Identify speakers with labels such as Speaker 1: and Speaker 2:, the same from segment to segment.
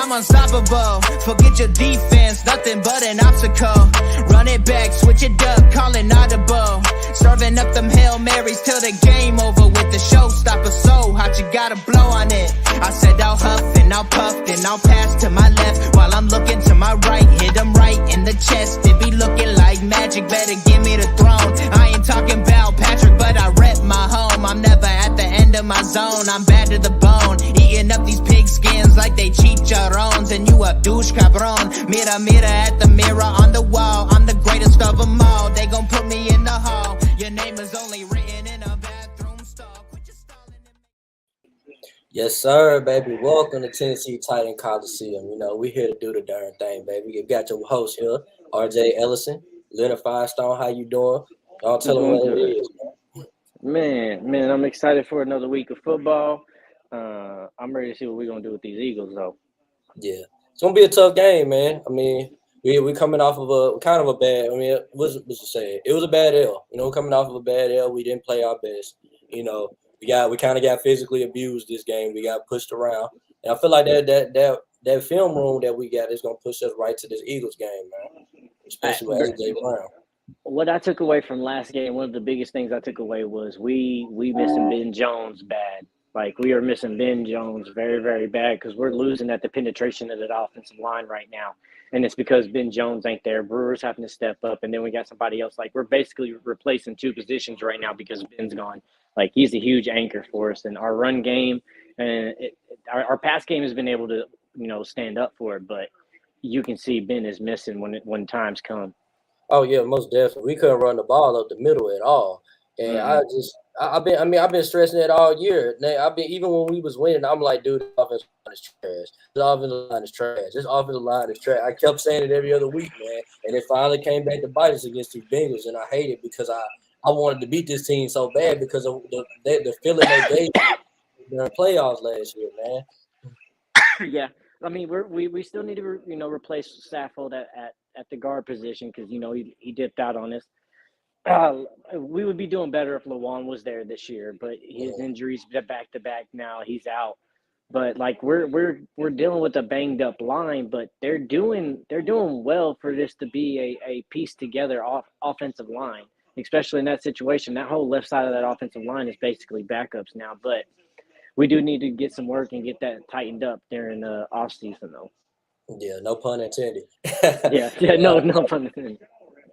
Speaker 1: I'm unstoppable. Forget your defense, nothing but an obstacle. Run it back, switch it up, call it audible. Serving up them Hail Marys till the game over with the showstopper. So hot, you gotta blow on it. I said I'll huff and I'll puff and I'll pass to my left while I'm looking to my right. Hit them right in the chest. It be looking like magic. Better give me the throne. I ain't talking about Patrick, but I rep my home. I'm never at the end of my zone. I'm bad to the bone. Eating up these pig skins like they chicharrones. And you a douche cabron. Mira, mira at the mirror on the wall. I'm the greatest of them all. They gon' put me in the hall. Your name is only written in a bathroom stall. Quit your stalling and...
Speaker 2: Yes, sir, baby. Welcome to Tennessee Titan Colosseum. You know, we here to do the darn thing, baby. You got your host here, RJ Ellison, Leonard Firestone. How you doing? Don't tell them what it is.
Speaker 3: Man, I'm excited for another week of football. I'm ready to see what we're gonna do with these Eagles, though.
Speaker 2: Yeah, it's gonna be a tough game, man. I mean, we coming off of a kind of a bad. I mean, what's to say? It was a bad L. You know, coming off of a bad L, we didn't play our best. You know, we kind of got physically abused this game. We got pushed around, and I feel like that film room that we got is gonna push us right to this Eagles game, man. Especially with AJ Brown.
Speaker 3: What I took away from last game, one of the biggest things I took away was we missing Ben Jones bad. Like, we are missing Ben Jones very, very bad because we're losing at the penetration of that offensive line right now. And it's because Ben Jones ain't there. Brewer's having to step up, and then we got somebody else. Like, we're basically replacing two positions right now because Ben's gone. Like, he's a huge anchor for us. And our run game and our pass game has been able to, stand up for it. But you can see Ben is missing when times come.
Speaker 2: Oh yeah, most definitely. We couldn't run the ball up the middle at all, and I've been stressing it all year. Even when we was winning, I'm like, dude, the offensive line is trash. The offensive line is trash. This offensive line is trash. I kept saying it every other week, man, and it finally came back to bite us against these Bengals, and I hate it because I wanted to beat this team so bad because of the feeling they gave during playoffs last year, man.
Speaker 3: Yeah, I mean we still need to replace Saffold at the guard position because he dipped out on us. We would be doing better if Lawan was there this year, but his injuries back to back now, he's out. But like we're dealing with a banged up line, but they're doing well for this to be a piece together offensive line, especially in that situation. That whole left side of that offensive line is basically backups now, but we do need to get some work and get that tightened up during the off season though.
Speaker 2: Yeah, no pun intended.
Speaker 3: No pun intended.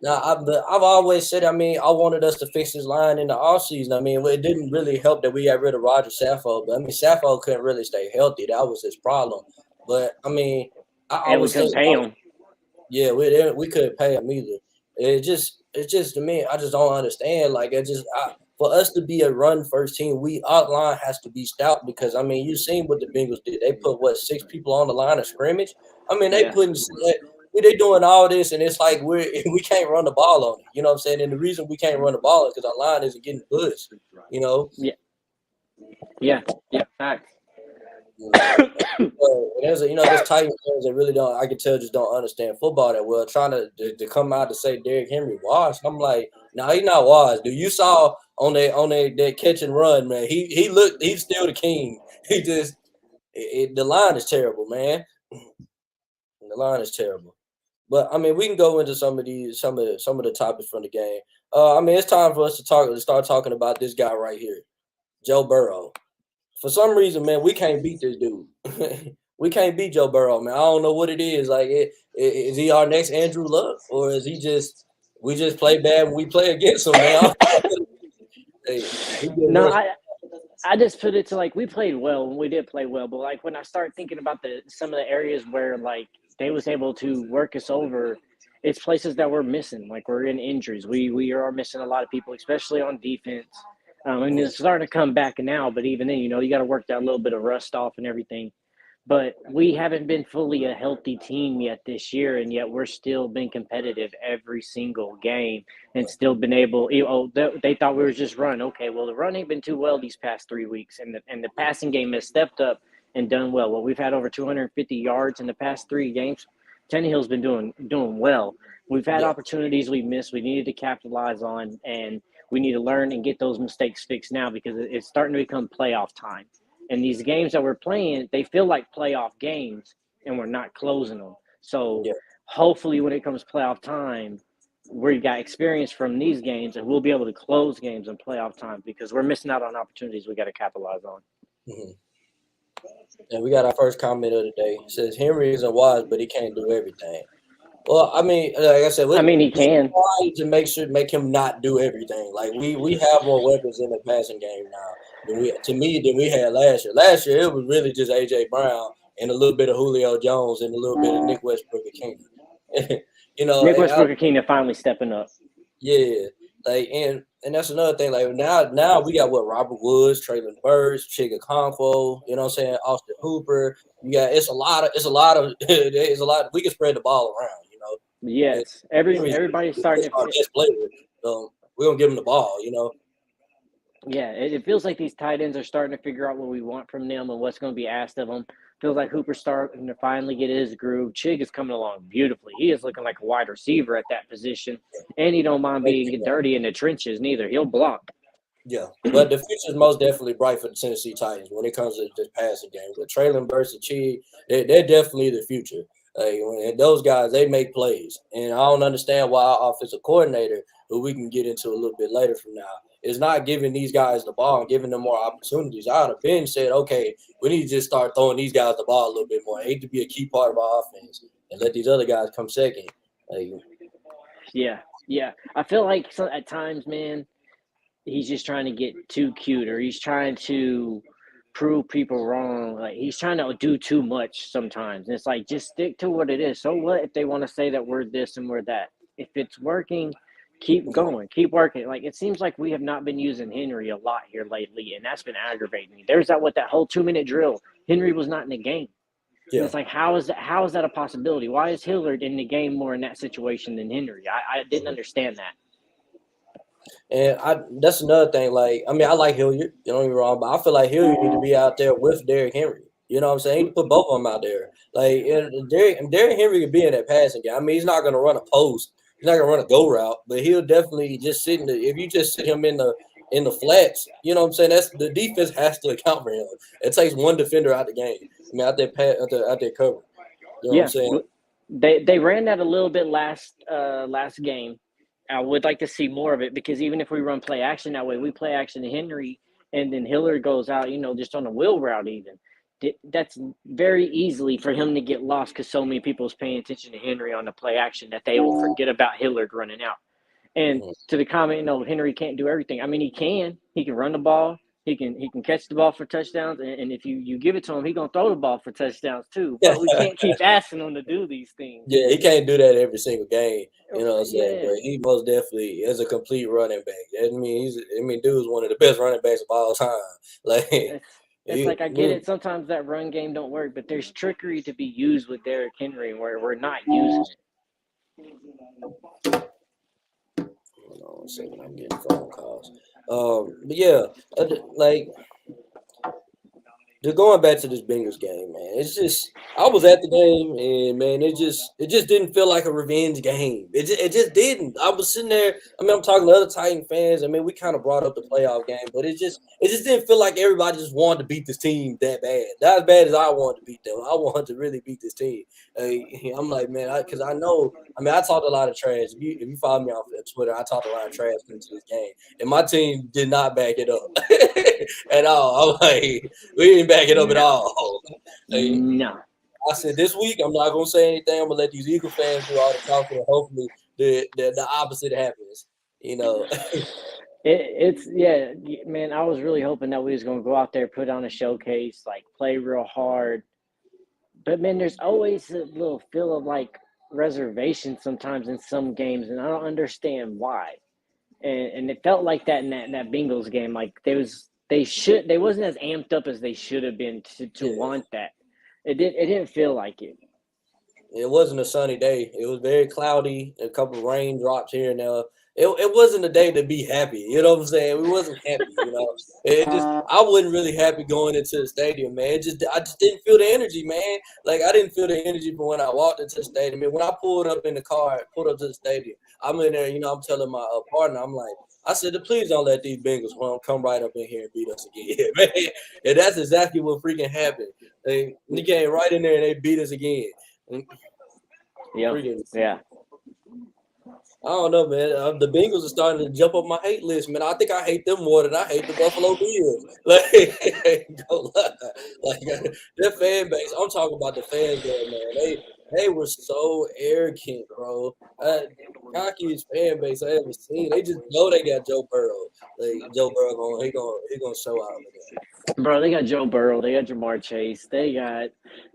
Speaker 2: Now, I've always said, I wanted us to fix this line in the offseason. I mean, it didn't really help that we got rid of Roger Saffold, but Saffold couldn't really stay healthy. That was his problem. But
Speaker 3: we couldn't pay him.
Speaker 2: Yeah, we couldn't pay him either. It's just to me, I just don't understand. Like, for us to be a run first team, our line has to be stout because you've seen what the Bengals did. They put 6 people on the line of scrimmage. They doing all this, and it's like we can't run the ball on it. You know what I'm saying? And the reason we can't run the ball is because our line isn't getting pushed.
Speaker 3: Yeah. Facts.
Speaker 2: There's this Titans fans that really don't. I can tell just don't understand football that well. Trying to come out to say Derrick Henry washed. I'm like, no, he's not washed. Dude, you saw on that catch and run, man. He's still the king. The line is terrible, man. The line is terrible. But we can go into some of the topics from the game. It's time for us to start talking about this guy right here, Joe Burrow. For some reason, man, we can't beat this dude. We can't beat Joe Burrow, man. I don't know what it is. Like, is he our next Andrew Luck, or is we just play bad when we play against him, man?
Speaker 3: I just put it to like we played well and we did play well, but like when I start thinking about some of the areas where like they was able to work us over, it's places that we're missing. Like we're in injuries. We are missing a lot of people, especially on defense. And it's starting to come back now, but even then, you got to work that little bit of rust off and everything. But we haven't been fully a healthy team yet this year, and yet we're still been competitive every single game and still been able they thought we were just run. Okay, well, the run ain't been too well these past 3 weeks, and the passing game has stepped up and done well. Well, we've had over 250 yards in the past 3 games. Tannehill's been doing well. We've had opportunities we missed. We needed to capitalize on, and we need to learn and get those mistakes fixed now because it's starting to become playoff time. And these games that we're playing, they feel like playoff games, and we're not closing them. So
Speaker 2: Yeah.
Speaker 3: hopefully when it comes playoff time, we got experience from these games and we'll be able to close games in playoff time because we're missing out on opportunities we got to capitalize on.
Speaker 2: Mm-hmm. And we got our first comment of the day. It says Henry isn't wise, but he can't do everything. Well, I mean, like I said,
Speaker 3: I mean, he can.
Speaker 2: trying to make him not do everything. Like we have more weapons in the passing game now than we had last year. Last year it was really just AJ Brown and a little bit of Julio Jones and a little bit of Nick Westbrook-Ikhine.
Speaker 3: Nick Westbrook-Ikhine finally stepping up.
Speaker 2: Yeah, like and that's another thing. Like now we got what Robert Woods, Traylon Burks, Chiga Conquo, you know what I'm saying, Austin Hooper. You got it's a lot of we can spread the ball around, you know.
Speaker 3: Yes, everybody's starting
Speaker 2: our best player. So we're gonna give him the ball, you know.
Speaker 3: Yeah, it feels like these tight ends are starting to figure out what we want from them and what's going to be asked of them. Feels like Hooper's starting to finally get his groove. Chig is coming along beautifully. He is looking like a wide receiver at that position, and he don't mind being dirty in the trenches neither. He'll block.
Speaker 2: Yeah, but the future is most definitely bright for the Tennessee Titans when it comes to this passing game. With Traylon Burks and Chig, they're definitely the future. Like when those guys, they make plays, and I don't understand why our offensive coordinator, who we can get into a little bit later from now, is not giving these guys the ball and giving them more opportunities. I would have been said, okay, we need to just start throwing these guys the ball a little bit more. They need to be a key part of our offense and let these other guys come second. Like,
Speaker 3: yeah. I feel like at times, man, he's just trying to get too cute, or he's trying to prove people wrong. Like he's trying to do too much sometimes. And it's like, just stick to what it is. So what if they want to say that we're this and we're that? If it's working, keep going, keep working. Like it seems like we have not been using Henry a lot here lately, and that's been aggravating me. There's that whole 2-minute drill. Henry was not in the game. Yeah. And it's like, how is that a possibility? Why is Hillard in the game more in that situation than Henry? I didn't understand that.
Speaker 2: And that's another thing. Like, I mean, I like Hilliard, don't get me wrong, but I feel like Hilliard need to be out there with Derrick Henry. You know what I'm saying? He need to put both of them out there. Like, Derrick Henry could be in that passing game. I mean, he's not going to run a post. He's not going to run a go route, but he'll definitely just sit if you just sit him in the flats, you know what I'm saying? That's the defense has to account for him. It takes one defender out the game. I mean, out there cover. You know what I'm saying?
Speaker 3: They ran that a little bit last game. I would like to see more of it because even if we run play action that way, we play action to Henry and then Hillard goes out, just on a wheel route even. That's very easily for him to get lost because so many people is paying attention to Henry on the play action that they will forget about Hillard running out. And to the comment, Henry can't do everything. I mean, he can run the ball. He can catch the ball for touchdowns, and if you give it to him, he's going to throw the ball for touchdowns too. But we can't keep asking him to do these things.
Speaker 2: Yeah, he can't do that every single game. You know what I'm saying? Yeah. But he most definitely is a complete running back. I mean, dude's one of the best running backs of all time. Like,
Speaker 3: it's like I get it. Sometimes that run game don't work, but there's trickery to be used with Derrick Henry where we're not using it.
Speaker 2: Hold on a second, I'm getting phone calls. But yeah, like just going back to this Bengals game, man. It's just I was at the game and man, it just didn't feel like a revenge game. It just didn't. I was sitting there. I mean, I'm talking to other Titan fans. I mean, we kind of brought up the playoff game, but it just didn't feel like everybody just wanted to beat this team that bad. Not as bad as I wanted to beat them. I wanted to really beat this team. I'm like, man, because I know. I mean, I talked a lot of trash. If you follow me on Twitter, I talked a lot of trash into this game, and my team did not back it up at all. I'm like, we didn't back it up at all. Like,
Speaker 3: no.
Speaker 2: I said this week I'm not gonna say anything. I'm gonna let these Eagle fans do all the talking, and hopefully the opposite happens.
Speaker 3: It's man. I was really hoping that we was gonna go out there, put on a showcase, like play real hard. But man, there's always a little feel of like reservation sometimes in some games, and I don't understand why. And it felt like that in that Bengals game. Like they wasn't as amped up as they should have been to want that. It didn't feel like it.
Speaker 2: It wasn't a sunny day. It was very cloudy. A couple of raindrops here and there. It wasn't a day to be happy. You know what I'm saying? We wasn't happy. I wasn't really happy going into the stadium, man. I just didn't feel the energy, man. Like I didn't feel the energy from when I walked into the stadium. And when I pulled up in the car, pulled up to the stadium, I'm in there. I'm telling my partner, I'm like, I said, please don't let these Bengals come right up in here and beat us again, man. And that's exactly what freaking happened. They came right in there and they beat us again.
Speaker 3: Yep.
Speaker 2: Freaking,
Speaker 3: Yeah.
Speaker 2: I don't know, man. The Bengals are starting to jump up my hate list, man. I think I hate them more than I hate the Buffalo Bills. Like, don't lie. Like their fan base. I'm talking about the fans there, man. They were so arrogant, bro. Cockiest fan base I ever seen. They just know they got Joe Burrow. Like Joe Burrow he gonna show out again.
Speaker 3: Bro, they got Joe Burrow. They got Jamar Chase. They got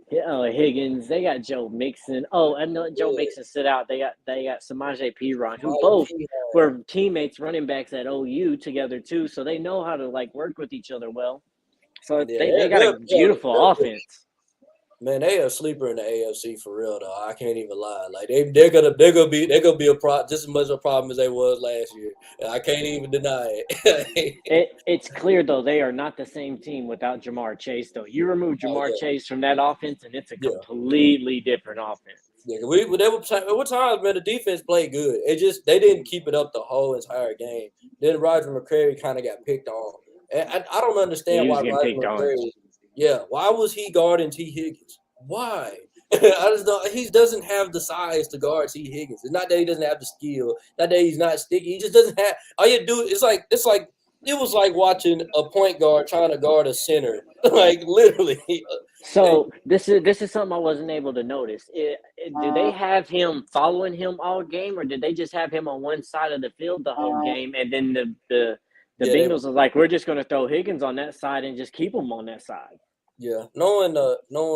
Speaker 3: Higgins. They got Joe Mixon. Oh, and Joe Mixon sit out. They got Samaje Perine, who both were teammates, running backs at OU together too. So they know how to like work with each other well. So they got a beautiful offense.
Speaker 2: Man, they are a sleeper in the AFC for real though. I can't even lie. Like they're gonna be a just as much a problem as they was last year. I can't even deny it.
Speaker 3: It's clear though they are not the same team without Jamar Chase though. You remove Jamar Chase from that offense and it's a completely different offense.
Speaker 2: Yeah, there were times, man, the defense played good. They didn't keep it up the whole entire game. Then Roger McCreary kind of got picked on, and I don't understand why Roger McCreary. Yeah, why was he guarding T. Higgins? Why? I just don't. He doesn't have the size to guard T. Higgins. It's not that he doesn't have the skill. Not that he's not sticky. He just doesn't have. All you do. It's like it was like watching a point guard trying to guard a center. Like literally.
Speaker 3: So this is something I wasn't able to notice. Did they have him following him all game, or did they just have him on one side of the field the whole game, and then the Bengals was like, we're just going to throw Higgins on that side and just keep him on that side.
Speaker 2: Yeah, knowing Mike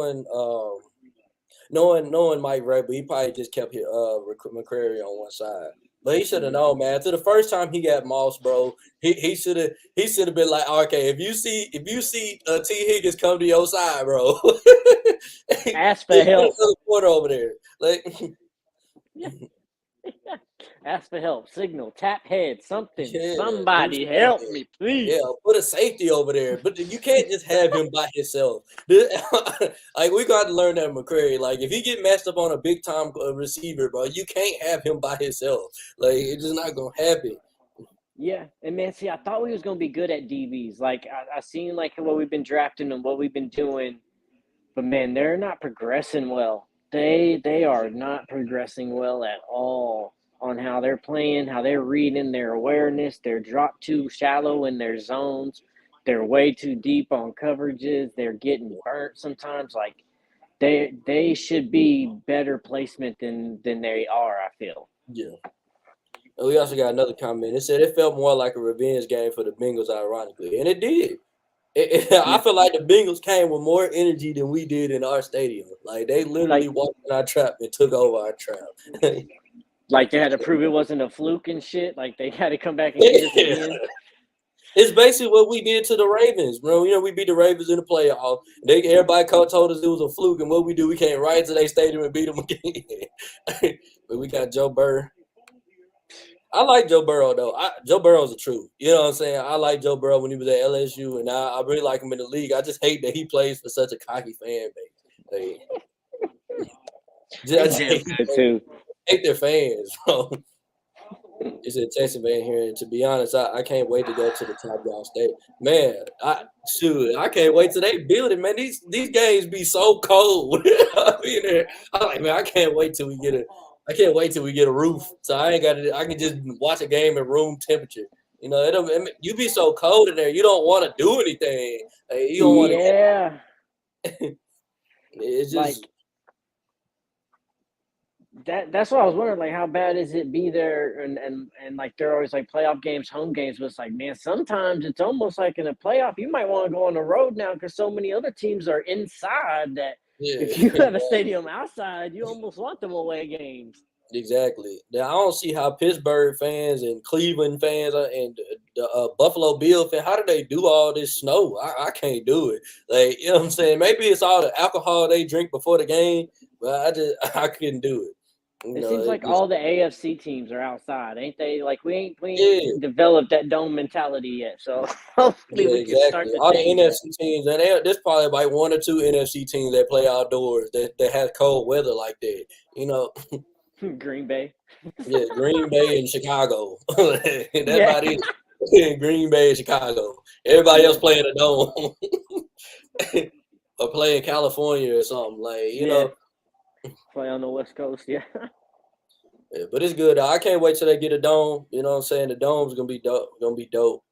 Speaker 2: Vrabel, he probably just kept McCreary on one side. But he should have known, man. After the first time he got Moss, bro, he should have been like, okay, if you see T. Higgins come to your side, bro,
Speaker 3: ask for help.
Speaker 2: Quarter over there, like.
Speaker 3: Ask for help, signal, tap head, something. Somebody help me, please.
Speaker 2: Yeah, put a safety over there. But you can't just have him by himself. Like, we got to learn that McCreary. Like, if he get messed up on a big-time receiver, bro, you can't have him by himself. Like, it's just not going to happen.
Speaker 3: Yeah, and man, see, I thought we was going to be good at DBs. Like, I seen, like, what we've been drafting and what we've been doing. But, man, they're not progressing well. They are not progressing well at all on how they're playing, how they're reading their awareness. They're dropped too shallow in their zones. They're way too deep on coverages. They're getting burnt sometimes. Like they should be better placement than they are, I feel.
Speaker 2: Yeah. We also got another comment. It said it felt more like a revenge game for the Bengals, ironically. And it did. I feel like the Bengals came with more energy than we did in our stadium. Like, they literally walked in our trap and took over our trap.
Speaker 3: Like, they had to prove it wasn't a fluke and shit. Like, they had to come back and get us again.
Speaker 2: It's basically what we did to the Ravens, bro. You know, we beat the Ravens in the playoff. Everybody told us it was a fluke, and what we do, we came right to their stadium and beat them again. But we got Joe Burrow. I like Joe Burrow, though. Joe Burrow's the truth. You know what I'm saying? I like Joe Burrow when he was at LSU, and I really like him in the league. I just hate that he plays for such a cocky fan base. Hate their fans, bro. It's a Texas man here, and to be honest, I can't wait to go to the top down state. Man, I can't wait till they build it, man. These games be so cold. I'm like, man, I can't wait till we get a roof. So I can just watch a game at room temperature. You know, you be so cold in there, you don't want to do anything. You don't want to.
Speaker 3: Yeah.
Speaker 2: It's just
Speaker 3: like that's what I was wondering. Like, how bad is it be there? And like, they're always like playoff games, home games. But it's like, man, sometimes it's almost like in a playoff, you might want to go on the road now because so many other teams are inside that. Yeah. If you have a stadium outside, you almost want them away games.
Speaker 2: Exactly. Now, I don't see how Pittsburgh fans and Cleveland fans and Buffalo Bill fans, how do they do all this snow? I can't do it. Like, you know what I'm saying? Maybe it's all the alcohol they drink before the game, but I couldn't do it.
Speaker 3: It seems like all the AFC teams are outside, ain't they? Like, we ain't developed that dome mentality yet. So hopefully we can start to
Speaker 2: all the NFC teams, and there's probably like one or two NFC teams that play outdoors that has cold weather like that. You know.
Speaker 3: Green Bay.
Speaker 2: Yeah, Green Bay and Chicago. That's
Speaker 3: Yeah.
Speaker 2: about it. Green Bay and Chicago. Everybody else
Speaker 3: Yeah.
Speaker 2: playing a dome or play in California or something like
Speaker 3: Yeah. Play on the West Coast. Yeah.
Speaker 2: Yeah, but it's good. I can't wait till they get a dome. You know what I'm saying? The dome's gonna be dope. Gonna be dope.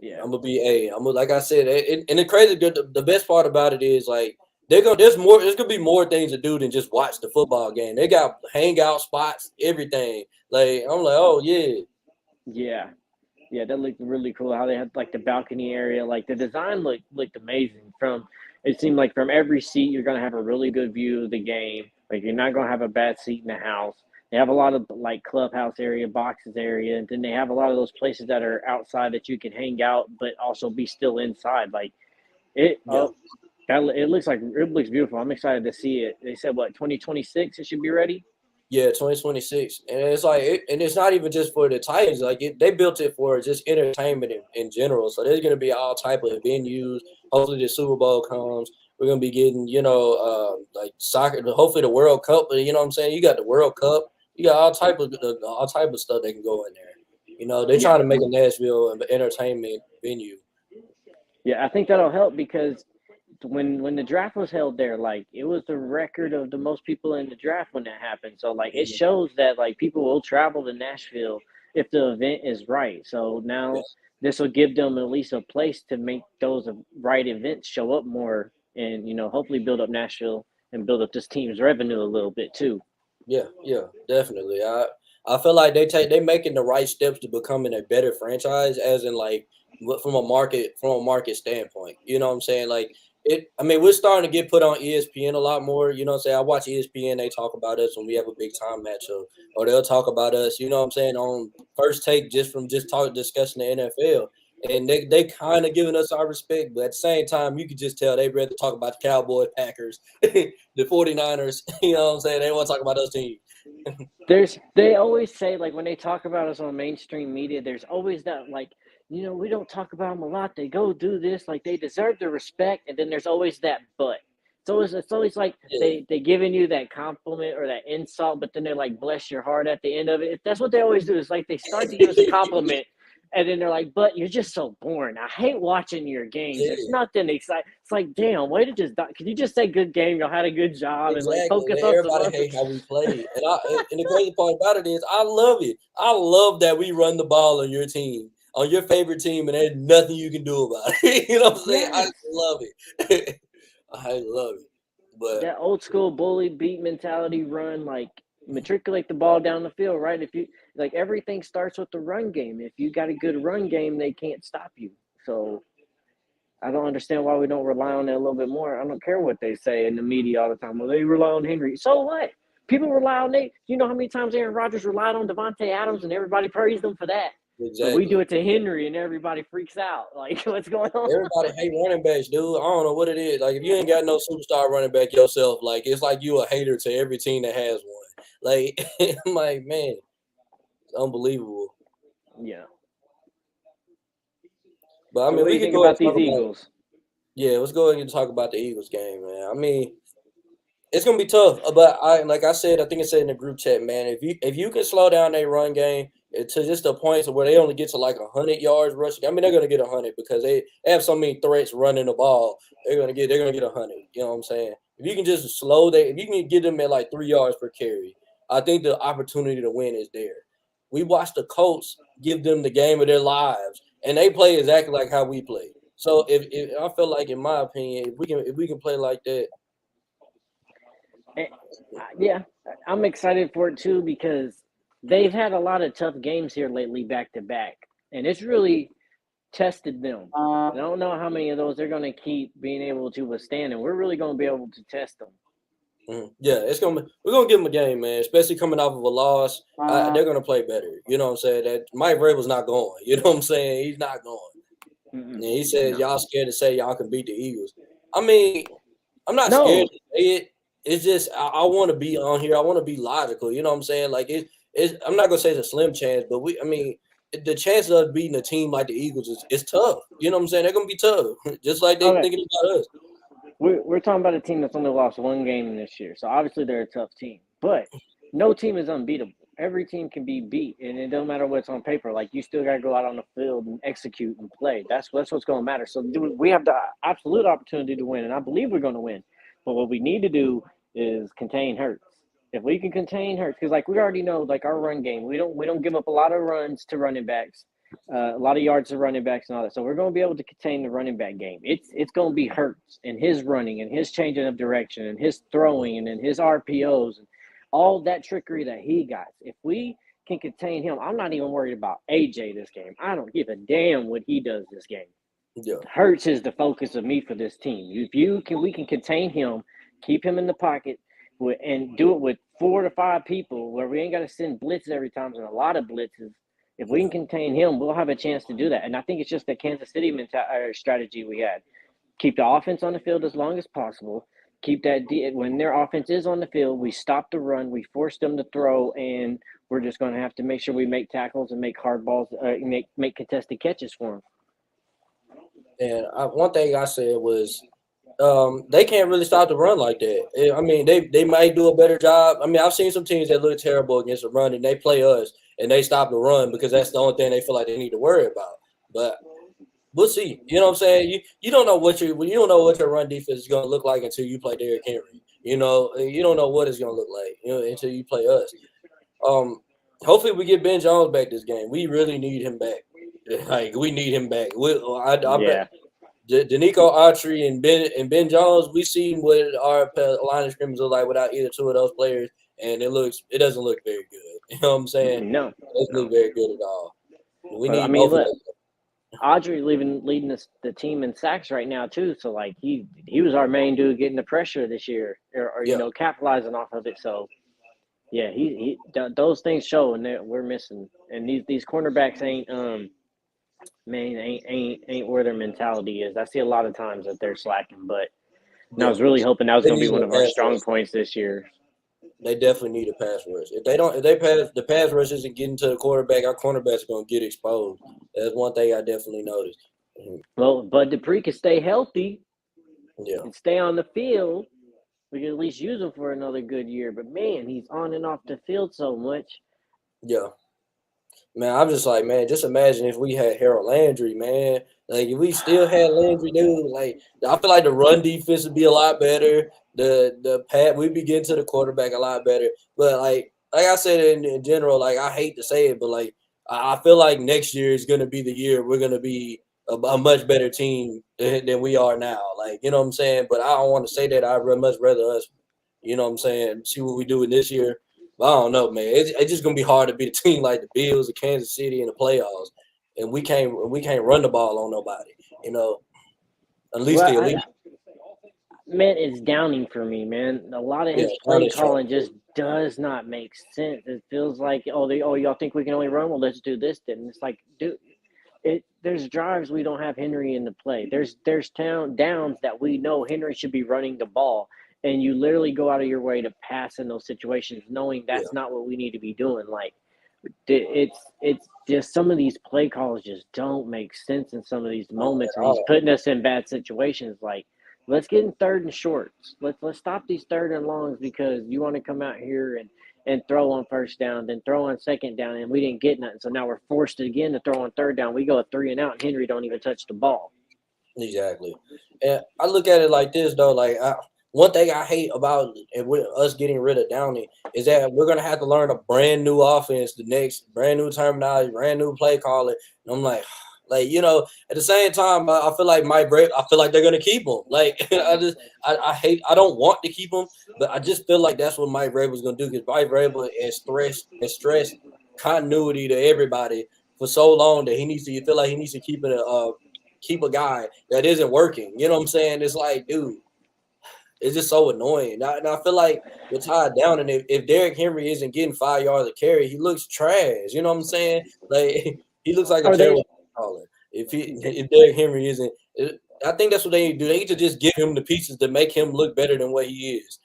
Speaker 3: Yeah.
Speaker 2: I'm gonna be a. I'm gonna, like I said, and the crazy good. The best part about it is like they're gonna. There's more. There's gonna be more things to do than just watch the football game. They got hangout spots, everything. Like I'm like, oh yeah,
Speaker 3: Yeah. Yeah, that looked really cool. How they had like the balcony area, like the design looked amazing. From it seemed like from every seat you're gonna have a really good view of the game. Like you're not gonna have a bad seat in the house. They have a lot of like clubhouse area, boxes area, and then they have a lot of those places that are outside that you can hang out, but also be still inside. Like it,
Speaker 2: yeah.
Speaker 3: it looks beautiful. I'm excited to see it. They said what 2026 it should be ready.
Speaker 2: Yeah, 2026, and it's like, and it's not even just for the Titans. Like they built it for just entertainment in general. So there's gonna be all type of venues. Hopefully, the Super Bowl comes. We're gonna be getting, like soccer. Hopefully, the World Cup. You know what I'm saying? You got the World Cup. You got all type of stuff that can go in there. They're
Speaker 3: Yeah,
Speaker 2: trying to make a Nashville an entertainment venue.
Speaker 3: yeah, I think that'll help because when the draft was held there, like it was the record of the most people in the draft when that happened. So like it
Speaker 2: Mhm.
Speaker 3: shows that like people will travel to Nashville if the event is right. So
Speaker 2: Yeah,
Speaker 3: now this will give them at least a place to make those right events show up more, and hopefully build up Nashville and build up this team's revenue a little bit too.
Speaker 2: yeah, definitely. I feel like they making the right steps to becoming a better franchise, as in like from a market standpoint. You know what I'm saying? Like it. I mean, we're starting to get put on ESPN a lot more. You know what I'm saying? I watch ESPN. They talk about us when we have a big time matchup, or they'll talk about us. You know what I'm saying? On First Take, just from just discussing the NFL. And they kind of giving us our respect, but at the same time, you could just tell they rather talk about the Cowboys, Packers, the 49ers. You know what I'm saying? They want to talk about those teams.
Speaker 3: They always say like when they talk about us on mainstream media, there's always that like we don't talk about them a lot. They go do this like they deserve the respect, and then there's always that but. It's always like
Speaker 2: Yeah,
Speaker 3: they giving you that compliment or that insult, but then they're like bless your heart at the end of it. That's what they always do. It's like they start to give us a compliment, and then they're like, but you're just so boring. I hate watching your games. There's
Speaker 2: yeah,
Speaker 3: nothing exciting. It's like damn, way to just can you just say good game? Y'all had a good job and like
Speaker 2: exactly.
Speaker 3: focus
Speaker 2: And
Speaker 3: on some
Speaker 2: everybody
Speaker 3: other.
Speaker 2: hate how we play, and the crazy part about it is, I love it. I love that we run the ball on your team, on your favorite team, and there's nothing you can do about it. You know what I'm saying? I
Speaker 3: Yes.
Speaker 2: love it. I love it. But
Speaker 3: That old school bully beat mentality run, like matriculate the ball down the field, right? If you like everything starts with the run game. If you got a good run game, they can't stop you. So I don't understand why we don't rely on it a little bit more. I don't care what they say in the media all the time. Well, they rely on Henry. So what? People rely on Nate. You know how many times Aaron Rodgers relied on Devontae Adams and everybody praised them for that. But we do
Speaker 2: exactly.
Speaker 3: it to Henry and everybody freaks out. Like, what's going on?
Speaker 2: Everybody hate running backs, dude. I don't know what it is. Like, if you ain't got no superstar running back yourself, like it's like you a hater to every team that has one. Like, I'm like, man, it's unbelievable.
Speaker 3: Yeah.
Speaker 2: But I
Speaker 3: So
Speaker 2: mean,
Speaker 3: what do
Speaker 2: we
Speaker 3: you
Speaker 2: could
Speaker 3: think
Speaker 2: go ahead
Speaker 3: about
Speaker 2: and talk
Speaker 3: these
Speaker 2: about.
Speaker 3: Eagles?
Speaker 2: Yeah, let's go ahead and talk about the Eagles game, man. I mean, it's gonna be tough, but like I said, I think I said in the group chat, man. If you can slow down their run game to just the point to where they only get to like 100 yards rushing, I mean they're gonna get 100 because they have so many threats running the ball. They're gonna get 100. You know what I'm saying? If you can get them at like 3 yards per carry, I think the opportunity to win is there. We watched the Colts give them the game of their lives, and they play exactly like how we play. So if I feel like, in my opinion, if we can play like that.
Speaker 3: Eh, yeah, I'm excited for it too because they've had a lot of tough games here lately, back to back, and it's really tested them. And I don't know how many of those they're going to keep being able to withstand, and we're really going to be able to test them.
Speaker 2: Yeah, we're gonna give them a game, man. Especially coming off of a loss, they're gonna play better. You know what I'm saying? That Mike Vrabel's not going. You know what I'm saying? He's not going. And
Speaker 3: Mm-mm.
Speaker 2: he says
Speaker 3: No,
Speaker 2: y'all scared to say y'all can beat the Eagles. I mean, I'm not scared
Speaker 3: no.
Speaker 2: to say it. It's just I want to be on here. I want to be logical. You know what I'm saying? Like it's. I'm not gonna say it's a slim chance, but I mean, the chances of beating a team like the Eagles is tough. You know what I'm saying? They're gonna be tough, just like they
Speaker 3: Okay,
Speaker 2: thinking about us.
Speaker 3: we're talking about a team that's only lost one game this year, so obviously they're a tough team. But no team is unbeatable. Every team can be beat, and it don't matter what's on paper. Like you still got to go out on the field and execute and play. That's what's going to matter. So we have the absolute opportunity to win, and I believe we're going to win. But what we need to do is contain Hurts. If we can contain Hurts, because like we already know, like our run game, we don't give up a lot of runs to running backs, a lot of yards to running backs and all that. So we're going to be able to contain the running back game. It's going to be Hurts and his running and his changing of direction and his throwing and then his RPOs and all that trickery that he got. If we can contain him, I'm not even worried about AJ this game. I don't give a damn what he does this game.
Speaker 2: Yeah.
Speaker 3: Hurts is the focus of me for this team. We can contain him, keep him in the pocket, and do it with 4 to 5 people where we ain't got to send blitzes every time and a lot of blitzes. If we can contain him, we'll have a chance to do that. And I think it's just the Kansas City strategy we had. Keep the offense on the field as long as possible. Keep that when their offense is on the field, we stop the run, we force them to throw, and we're just going to have to make sure we make tackles and make hard balls, make contested catches for them.
Speaker 2: And one thing I said was they can't really stop the run like that. I mean, they might do a better job. I mean, I've seen some teams that look terrible against the run, and they play us, and they stop the run because that's the only thing they feel like they need to worry about. But we'll see. You know what I'm saying? You don't know what your run defense is going to look like until you play Derrick Henry. You don't know what it's going to look like until you play us. Hopefully we get Ben Jones back this game. We really need him back. Like we need him back. I bet Danico Autry and Ben Jones. We seen what our line of scrimmage look like without either two of those players, and it doesn't look very good. You know what I'm saying?
Speaker 3: No,
Speaker 2: it doesn't look very good at all. We need
Speaker 3: both
Speaker 2: of them.
Speaker 3: Audrey leading the team in sacks right now too. So like he was our main dude getting the pressure this year, or capitalizing off of it. So yeah, he those things show, and we're missing. And these cornerbacks ain't ain't where their mentality is. I see a lot of times that they're slacking, but I was really hoping that was going to be one of our strong points this year.
Speaker 2: They definitely need a pass rush. If the pass rush isn't getting to the quarterback, our cornerbacks are going to get exposed. That's one thing I definitely noticed.
Speaker 3: Well, Bud Dupree can stay healthy.
Speaker 2: Yeah.
Speaker 3: And stay on the field. We can at least use him for another good year. But, man, he's on and off the field so much.
Speaker 2: Yeah. Man, I'm just like, man, just imagine if we had Harold Landry, man. Like, if we still had Landry, dude, like, I feel like the run defense would be a lot better. The pad, we'd be getting to the quarterback a lot better. But, like I said in general, like, I hate to say it, but, like, I feel like next year is going to be the year we're going to be a much better team than we are now. Like, you know what I'm saying? But I don't want to say that. I'd much rather us, you know what I'm saying, see what we do in this year. I don't know, man. It's just gonna be hard to beat a team like the Bills, the Kansas City in the playoffs, and we can't run the ball on nobody. At least the elite.
Speaker 3: Man, it's downing for me, man. A lot of his play calling just does not make sense. It feels like y'all think we can only run? Well, let's do this then. And it's like, dude, there's drives we don't have Henry in the play. There's downs that we know Henry should be running the ball. And you literally go out of your way to pass in those situations, knowing that's not what we need to be doing. Like, it's just some of these play calls just don't make sense in some of these moments, and he's putting us in bad situations. Like, let's get in third and shorts. Let's stop these third and longs because you want to come out here and throw on first down, then throw on second down, and we didn't get nothing. So now we're forced again to throw on third down. We go a 3 and out, and Henry don't even touch the ball.
Speaker 2: Exactly. And I look at it like this though, like one thing I hate about us getting rid of Downey is that we're gonna have to learn a brand new offense, the next brand new terminology, brand new play calling. And I'm like, at the same time, I feel like I feel like they're gonna keep him. Like I don't want to keep him, but I just feel like that's what Mike Vrabel's gonna do because Mike Vrabel has stressed continuity to everybody for so long that you feel like he needs to keep a guy that isn't working. You know what I'm saying? It's like, dude. It's just so annoying. And I feel like we're tied down. And if Derrick Henry isn't getting 5 yards of carry, he looks trash. You know what I'm saying? Like he looks like a terrible caller. If Derrick Henry isn't, I think that's what they need to do. They need to just give him the pieces to make him look better than what he is.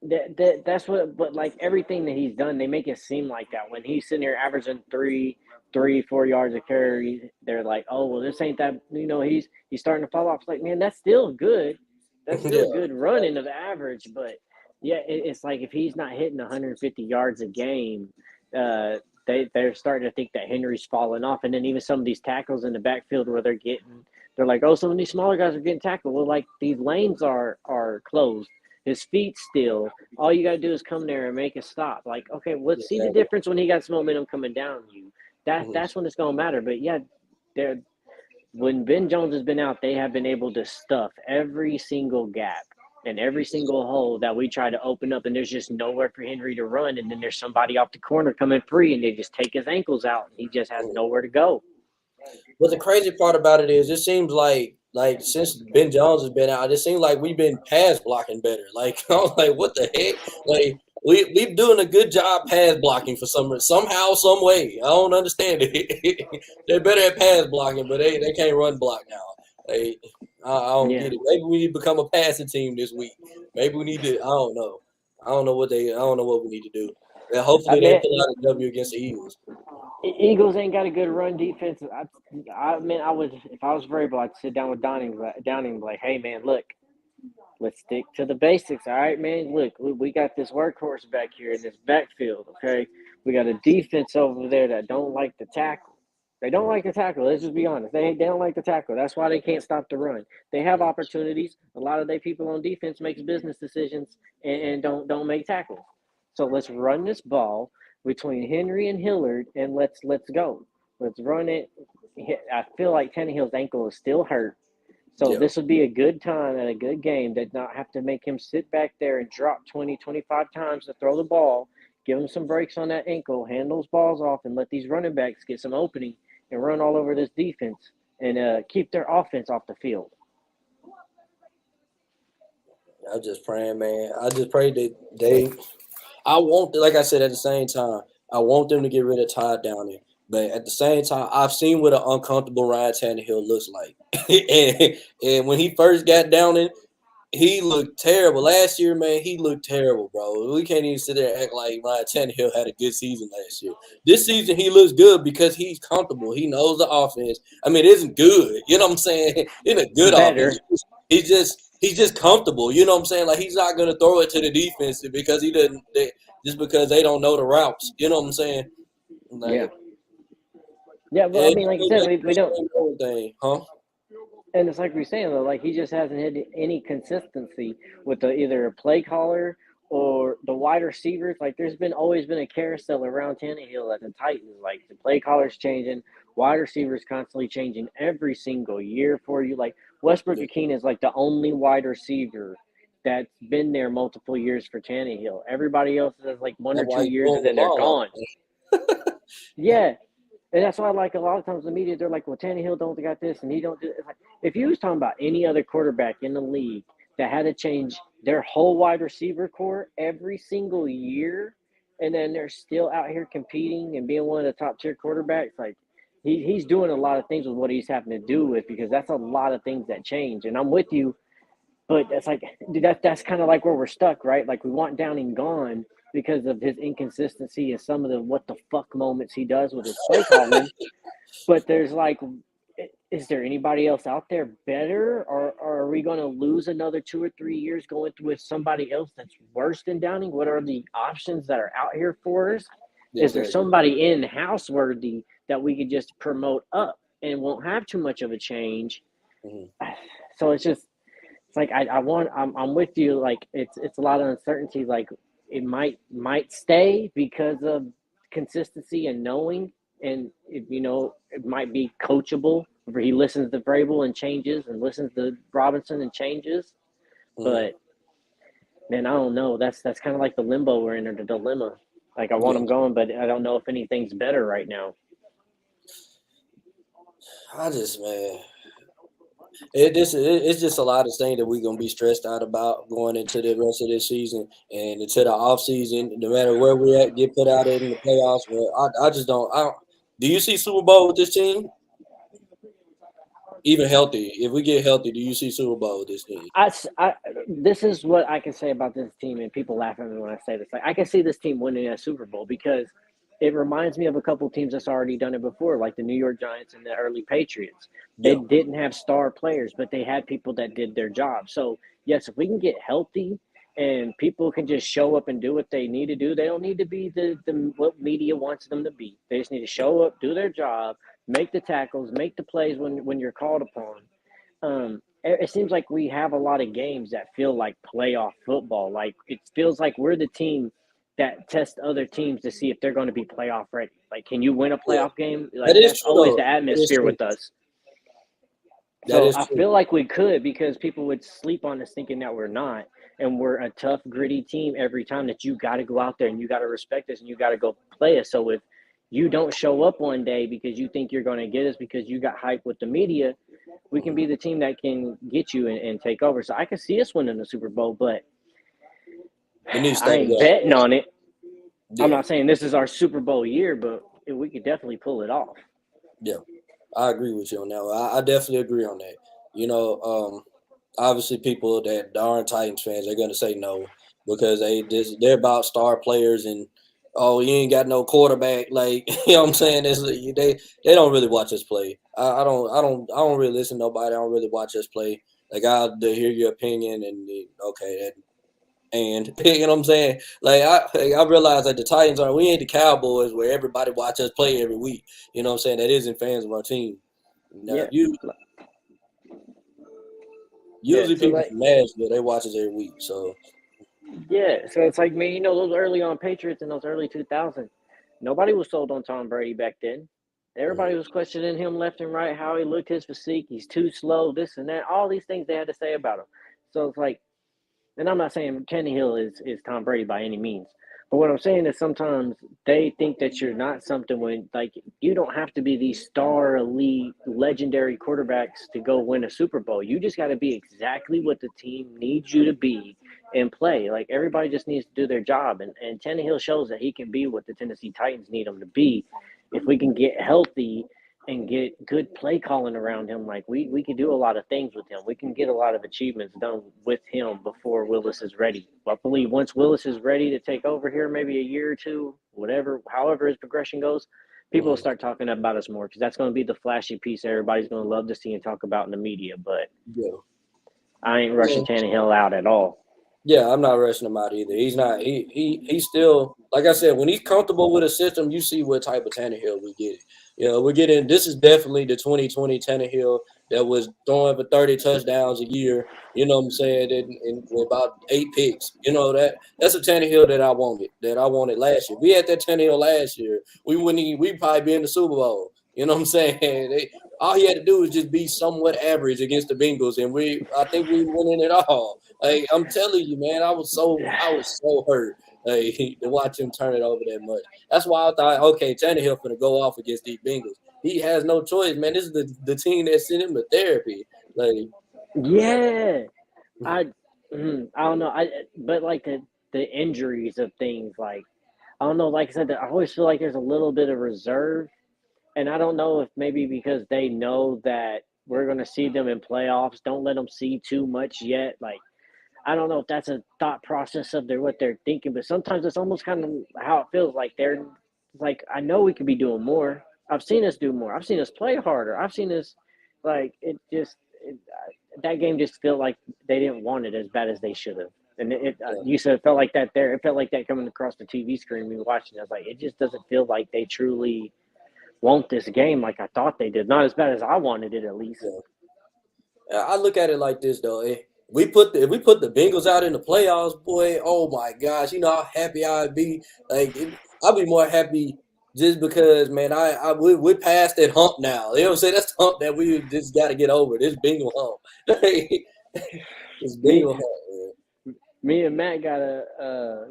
Speaker 3: That's what. But like everything that he's done, they make it seem like that. When he's sitting there averaging 4 yards of carry, they're like, oh well, this ain't that. He's starting to fall off. It's like, man, that's still good. That's still good running of average, but Yeah, it's like if he's not hitting 150 yards a game, they're starting to think that Henry's falling off, and then even some of these tackles in the backfield where they're like, oh, some of these smaller guys are getting tackled. Well, like these lanes are closed. His feet still. All you got to do is come there and make a stop. Like, okay, let's see the
Speaker 2: Exactly.
Speaker 3: difference when he got some momentum coming down on you.
Speaker 2: Mhm.
Speaker 3: That's when it's gonna matter. But yeah, they're when Ben Jones has been out, they have been able to stuff every single gap and every single hole that we try to open up, and there's just nowhere for Henry to run. And then there's somebody off the corner coming free, and they just take his ankles out, and he just has
Speaker 2: Mhm.
Speaker 3: nowhere to go.
Speaker 2: But the crazy part about it is, it seems like since Ben Jones has been out, it seems like we've been pass blocking better. Like I was like, what the heck? Like we've doing a good job pass blocking for somehow, some way. I don't understand it. They're better at pass blocking, but they can't run block now. They, I don't
Speaker 3: Yeah,
Speaker 2: get it. Maybe we need to become a passing team this week. Maybe we need to. I don't know. I don't know what they. I don't know what we need to do. And
Speaker 3: I
Speaker 2: hopefully they
Speaker 3: mean,
Speaker 2: pull out a W against the Eagles.
Speaker 3: Eagles ain't got a good run defense. I mean, I would if I was Vrabel, I'd sit down with Downing, and be like, hey man, look, let's stick to the basics. All right, man. Look, we got this workhorse back here in this backfield. Okay, we got a defense over there that don't like to tackle. They don't like to tackle. Let's just be honest. They don't like to tackle. That's why they can't stop the run. They have opportunities. A lot of their people on defense makes business decisions and don't make tackles. So let's run this ball between Henry and Hillard and let's go. Let's run it. I feel like Tannehill's ankle is still hurt. So
Speaker 2: Yeah.
Speaker 3: this would be a good time and a good game to not have to make him sit back there and drop 20, 25 times to throw the ball. Give him some breaks on that ankle, hand those balls off, and let these running backs get some opening and run all over this defense and keep their offense off the field.
Speaker 2: I'm just praying, man. I just pray that they. I want, like I said, at the same time, I want them to get rid of Todd Downing. But at the same time, I've seen what an uncomfortable Ryan Tannehill looks like. and when he first got Downing, he looked terrible. Last year, man, he looked terrible, bro. We can't even sit there and act like Ryan Tannehill had a good season last year. This season, he looks good because he's comfortable. He knows the offense. I mean, it isn't good. You know what I'm saying? It's a good offense.
Speaker 3: Better.
Speaker 2: He's just comfortable. You know what I'm saying? Like he's not gonna throw it to the defense because he doesn't. Just because they don't know the routes. You know what I'm saying?
Speaker 3: Yeah.
Speaker 2: Like,
Speaker 3: Yeah, well, I mean, like I said, we don't.
Speaker 2: everything, huh?
Speaker 3: And it's like we're saying though, like he just hasn't had any consistency with either a play caller or the wide receivers. Like there's been always been a carousel around Tannehill at the Titans. Like the play callers changing, wide receivers constantly changing every single year for you. Like Westbrook
Speaker 2: Yeah.
Speaker 3: Akeen is like the only wide receiver that's been there multiple years for Tannehill. Everybody else is like one
Speaker 2: That's
Speaker 3: or
Speaker 2: why
Speaker 3: two
Speaker 2: he's
Speaker 3: years
Speaker 2: throwing
Speaker 3: and
Speaker 2: the
Speaker 3: then they're
Speaker 2: ball all
Speaker 3: gone.
Speaker 2: the
Speaker 3: Yeah, and that's why, like, a lot of times the media, they're like, well, Tannehill don't got this and he don't do it. It's like, if you was talking about any other quarterback in the league that had to change their whole wide receiver core every single year, and then they're still out here competing and being one of the top tier quarterbacks, like, he's doing a lot of things with what he's having to do with because that's a lot of things that change. And I'm with you, but it's like, dude, that's kind of like where we're stuck, right? Like, we want Downing gone because of his inconsistency and some of the what the fuck moments he does with his play calling. But there's like, is there anybody else out there better, or are we going to lose another 2 or 3 years going through with somebody else that's worse than Downing? What are the options that are out here for us? Is there
Speaker 2: Exactly.
Speaker 3: somebody in house worthy that we could just promote up and won't have too much of a change?
Speaker 2: Mhm.
Speaker 3: So it's like I'm with you. Like it's a lot of uncertainty. Like it might stay because of consistency and knowing, and it might be coachable. Where he listens to Vrabel and changes, and listens to Robinson and changes.
Speaker 2: Mhm.
Speaker 3: But man, I don't know. That's kind of like the limbo we're in, or the dilemma. Like I want
Speaker 2: Yeah.
Speaker 3: him going, but I don't know if anything's better right now.
Speaker 2: I just, man, it's just a lot of things that we're gonna be stressed out about going into the rest of this season and into the off season. No matter where we at, get put out in the playoffs. Well, I just don't. I don't. Do you see Super Bowl with this team? Even healthy, if we get healthy, do you see Super Bowl with this team?
Speaker 3: I this is what I can say about this team, and people laugh at me when I say this. Like I can see this team winning a Super Bowl because it reminds me of a couple teams that's already done it before, like the New York Giants and the early Patriots. They
Speaker 2: Yeah.
Speaker 3: didn't have star players, but they had people that did their job. So yes, if we can get healthy and people can just show up and do what they need to do. They don't need to be the what media wants them to be. They just need to show up, do their job, make the tackles, make the plays when you're called upon. It seems like we have a lot of games that feel like playoff football. Like it feels like we're the team that test other teams to see if they're going to be playoff ready. Like, can you win a
Speaker 2: Yeah,
Speaker 3: playoff game?
Speaker 2: that
Speaker 3: Like
Speaker 2: is
Speaker 3: that's
Speaker 2: true
Speaker 3: always
Speaker 2: though.
Speaker 3: the
Speaker 2: That is
Speaker 3: atmosphere
Speaker 2: true.
Speaker 3: with us.
Speaker 2: That
Speaker 3: So
Speaker 2: is
Speaker 3: I
Speaker 2: true.
Speaker 3: feel like we could because people would sleep on us thinking that we're not. And we're a tough, gritty team every time that you got to go out there and you got to respect us and you got to go play us. So if you don't show up one day because you think you're going to get us because you got hyped with the media, we can be the team that can get you and take over. So I can see us winning the Super Bowl, but
Speaker 2: We need to
Speaker 3: I
Speaker 2: stay
Speaker 3: ain't
Speaker 2: together.
Speaker 3: betting on it. I'm
Speaker 2: Yeah,
Speaker 3: not saying this is our Super Bowl year, but we could definitely pull it off.
Speaker 2: yeah. I agree with you on that one. I definitely agree on that. You know, obviously people that aren't Titans fans are gonna say no because they're about star players and oh you ain't got no quarterback like you know what I'm saying they don't really watch us play. I don't really listen to nobody. I don't really watch us play. Like I'll hear your opinion and okay and you know what I'm saying? I realize that the Titans are we ain't the Cowboys where everybody watch us play every week. You know what I'm saying? That isn't fans of our team. Now,
Speaker 3: Yeah. Yeah.
Speaker 2: usually
Speaker 3: So
Speaker 2: people
Speaker 3: like
Speaker 2: from Nashville they watch us every week. So
Speaker 3: yeah. So it's like me, those early on Patriots in those early 2000s, nobody was sold on Tom Brady back then.
Speaker 2: mhm,
Speaker 3: Everybody was questioning him left and right, how he looked, his physique, he's too slow, this and that, all these things they had to say about him. So it's like, and I'm not saying Tannehill is Tom Brady by any means, but what I'm saying is sometimes they think that you're not something when like you don't have to be these star elite legendary quarterbacks to go win a Super Bowl. You just got to be exactly what the team needs you to be and play. Like everybody just needs to do their job, and Tannehill shows that he can be what the Tennessee Titans need him to be. If we can get healthy and get good play calling around him, like we can do a lot of things with him. We can get a lot of achievements done with him before Willis is ready. I believe once Willis is ready to take over here, maybe a year or two, whatever, however his progression goes, people will
Speaker 2: mhm,
Speaker 3: start talking about us more because that's going to be the flashy piece everybody's going to love to see and talk about in the media. But
Speaker 2: yeah.
Speaker 3: I ain't
Speaker 2: Yeah.
Speaker 3: rushing Tannehill out at all.
Speaker 2: Yeah, I'm not rushing him out either. He's not. He's still like I said. When he's comfortable with a system, you see what type of Tannehill we get. You know, we're getting. This is definitely the 2020 Tannehill that was throwing for 30 touchdowns a year. You know what I'm saying? And with about 8 picks. You know that's a Tannehill that I wanted. That I wanted last year. We had that Tannehill last year. We wouldn't. We'd probably be in the Super Bowl. You know what I'm saying? All he had to do was just be somewhat average against the Bengals, and I think we winning it all. Like I'm telling you, man, I was so hurt like, to watch him turn it over that much. That's why I thought, okay, Tannehill finna go off against these Bengals. He has no choice, man. This is the team that sent him to therapy. Like,
Speaker 3: Yeah, I I don't know. But like the injuries of things like I don't know. Like I said, I always feel like there's a little bit of reserve, and I don't know if maybe because they know that we're going to see them in playoffs. Don't let them see too much yet. Like I don't know if that's a thought process of what they're thinking, but sometimes it's almost kind of how it feels like they're like I know we could be doing more. I've seen us do more. I've seen us play harder. I've seen us like that game just felt like they didn't want it as bad as they should have. And
Speaker 2: yeah,
Speaker 3: you said it felt like that there. It felt like that coming across the TV screen. We were watching. I was like, it just doesn't feel like they truly want this game like I thought they did. Not as bad as I wanted it, at least.
Speaker 2: yeah. I look at it like this though. If we put the Bengals out in the playoffs, boy, oh my gosh, you know how happy I'd be. I'd be more happy just because, man, we're past that hump now. You know what I'm saying? That's the hump that we just got to get over. This Bengal hump. This
Speaker 3: Me,
Speaker 2: Bengal hump.
Speaker 3: me and Matt got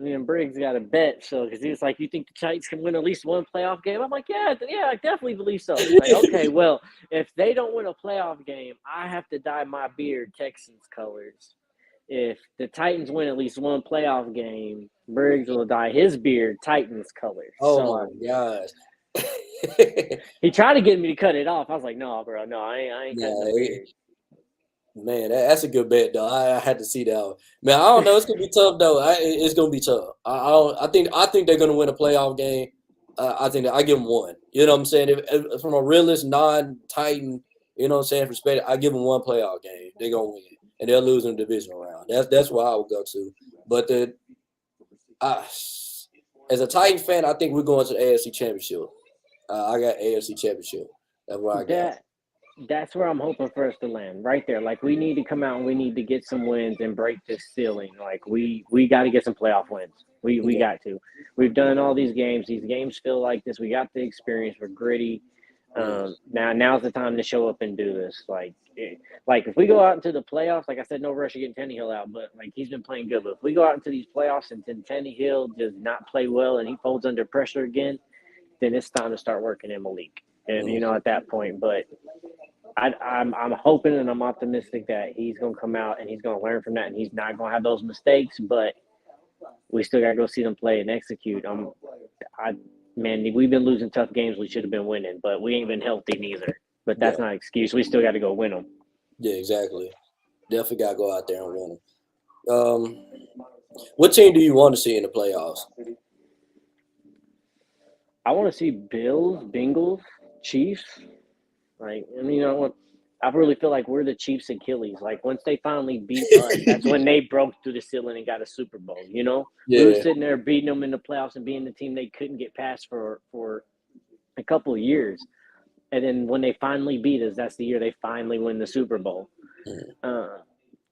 Speaker 3: me and Briggs got a bet. So because he was like, "You think the Titans can win at least one playoff game?" I'm like, "Yeah, yeah, I definitely believe so." He's like,
Speaker 2: Man.
Speaker 3: "Okay, well, if they don't win a playoff game, I have to dye my beard Texans colors. If the Titans win at least one playoff game, Briggs will dye his beard Titans colors."
Speaker 2: Oh my
Speaker 3: So
Speaker 2: gosh.
Speaker 3: he tried to get me to cut it off. I was like, "No, bro, no, I ain't cutting the
Speaker 2: Nah,
Speaker 3: beard."
Speaker 2: man, that's a good bet though. I had to see that one. Man, I don't know. It's gonna be tough though. It's gonna be tough. I think they're gonna win a playoff game. I think that I give them one. You know what I'm saying? If from a realist, non-Titan, you know what I'm saying, perspective, I give them one playoff game. They're gonna win, and they'll lose in the divisional round. That's where I would go to. But as a Titans fan, I think we're going to the AFC Championship. I got AFC Championship. That's what I got.
Speaker 3: That's where I'm hoping for us to land, right there. Like, we need to come out and we need to get some wins and break this ceiling. Like, we got to get some playoff wins. We got to. We've done all these games. These games feel like this. We got the experience. We're gritty. Now's the time to show up and do this. Like if we go out into the playoffs, like I said, no rush of getting Tannehill out, but like, he's been playing good. But if we go out into these playoffs and then Tannehill does not play well and he folds under pressure again, then it's time to start working in Malik. And at that point, but I'm hoping and I'm optimistic that he's gonna come out and he's gonna learn from that and he's not gonna have those mistakes. But we still gotta go see them play and execute. Man, we've been losing tough games we should have been winning, but we ain't been healthy neither. But that's not an excuse. We still got to go win them.
Speaker 2: Yeah, exactly. Definitely got to go out there and win them. What team do you want to see in the playoffs?
Speaker 3: I want to see Bills, Bengals, Chiefs. Like, I really feel like we're the Chiefs' Achilles. Like, once they finally beat us, that's when they broke through the ceiling and got a Super Bowl, Yeah. We were sitting there beating them in the playoffs and being the team they couldn't get past for a couple of years. And then when they finally beat us, that's the year they finally win the Super Bowl.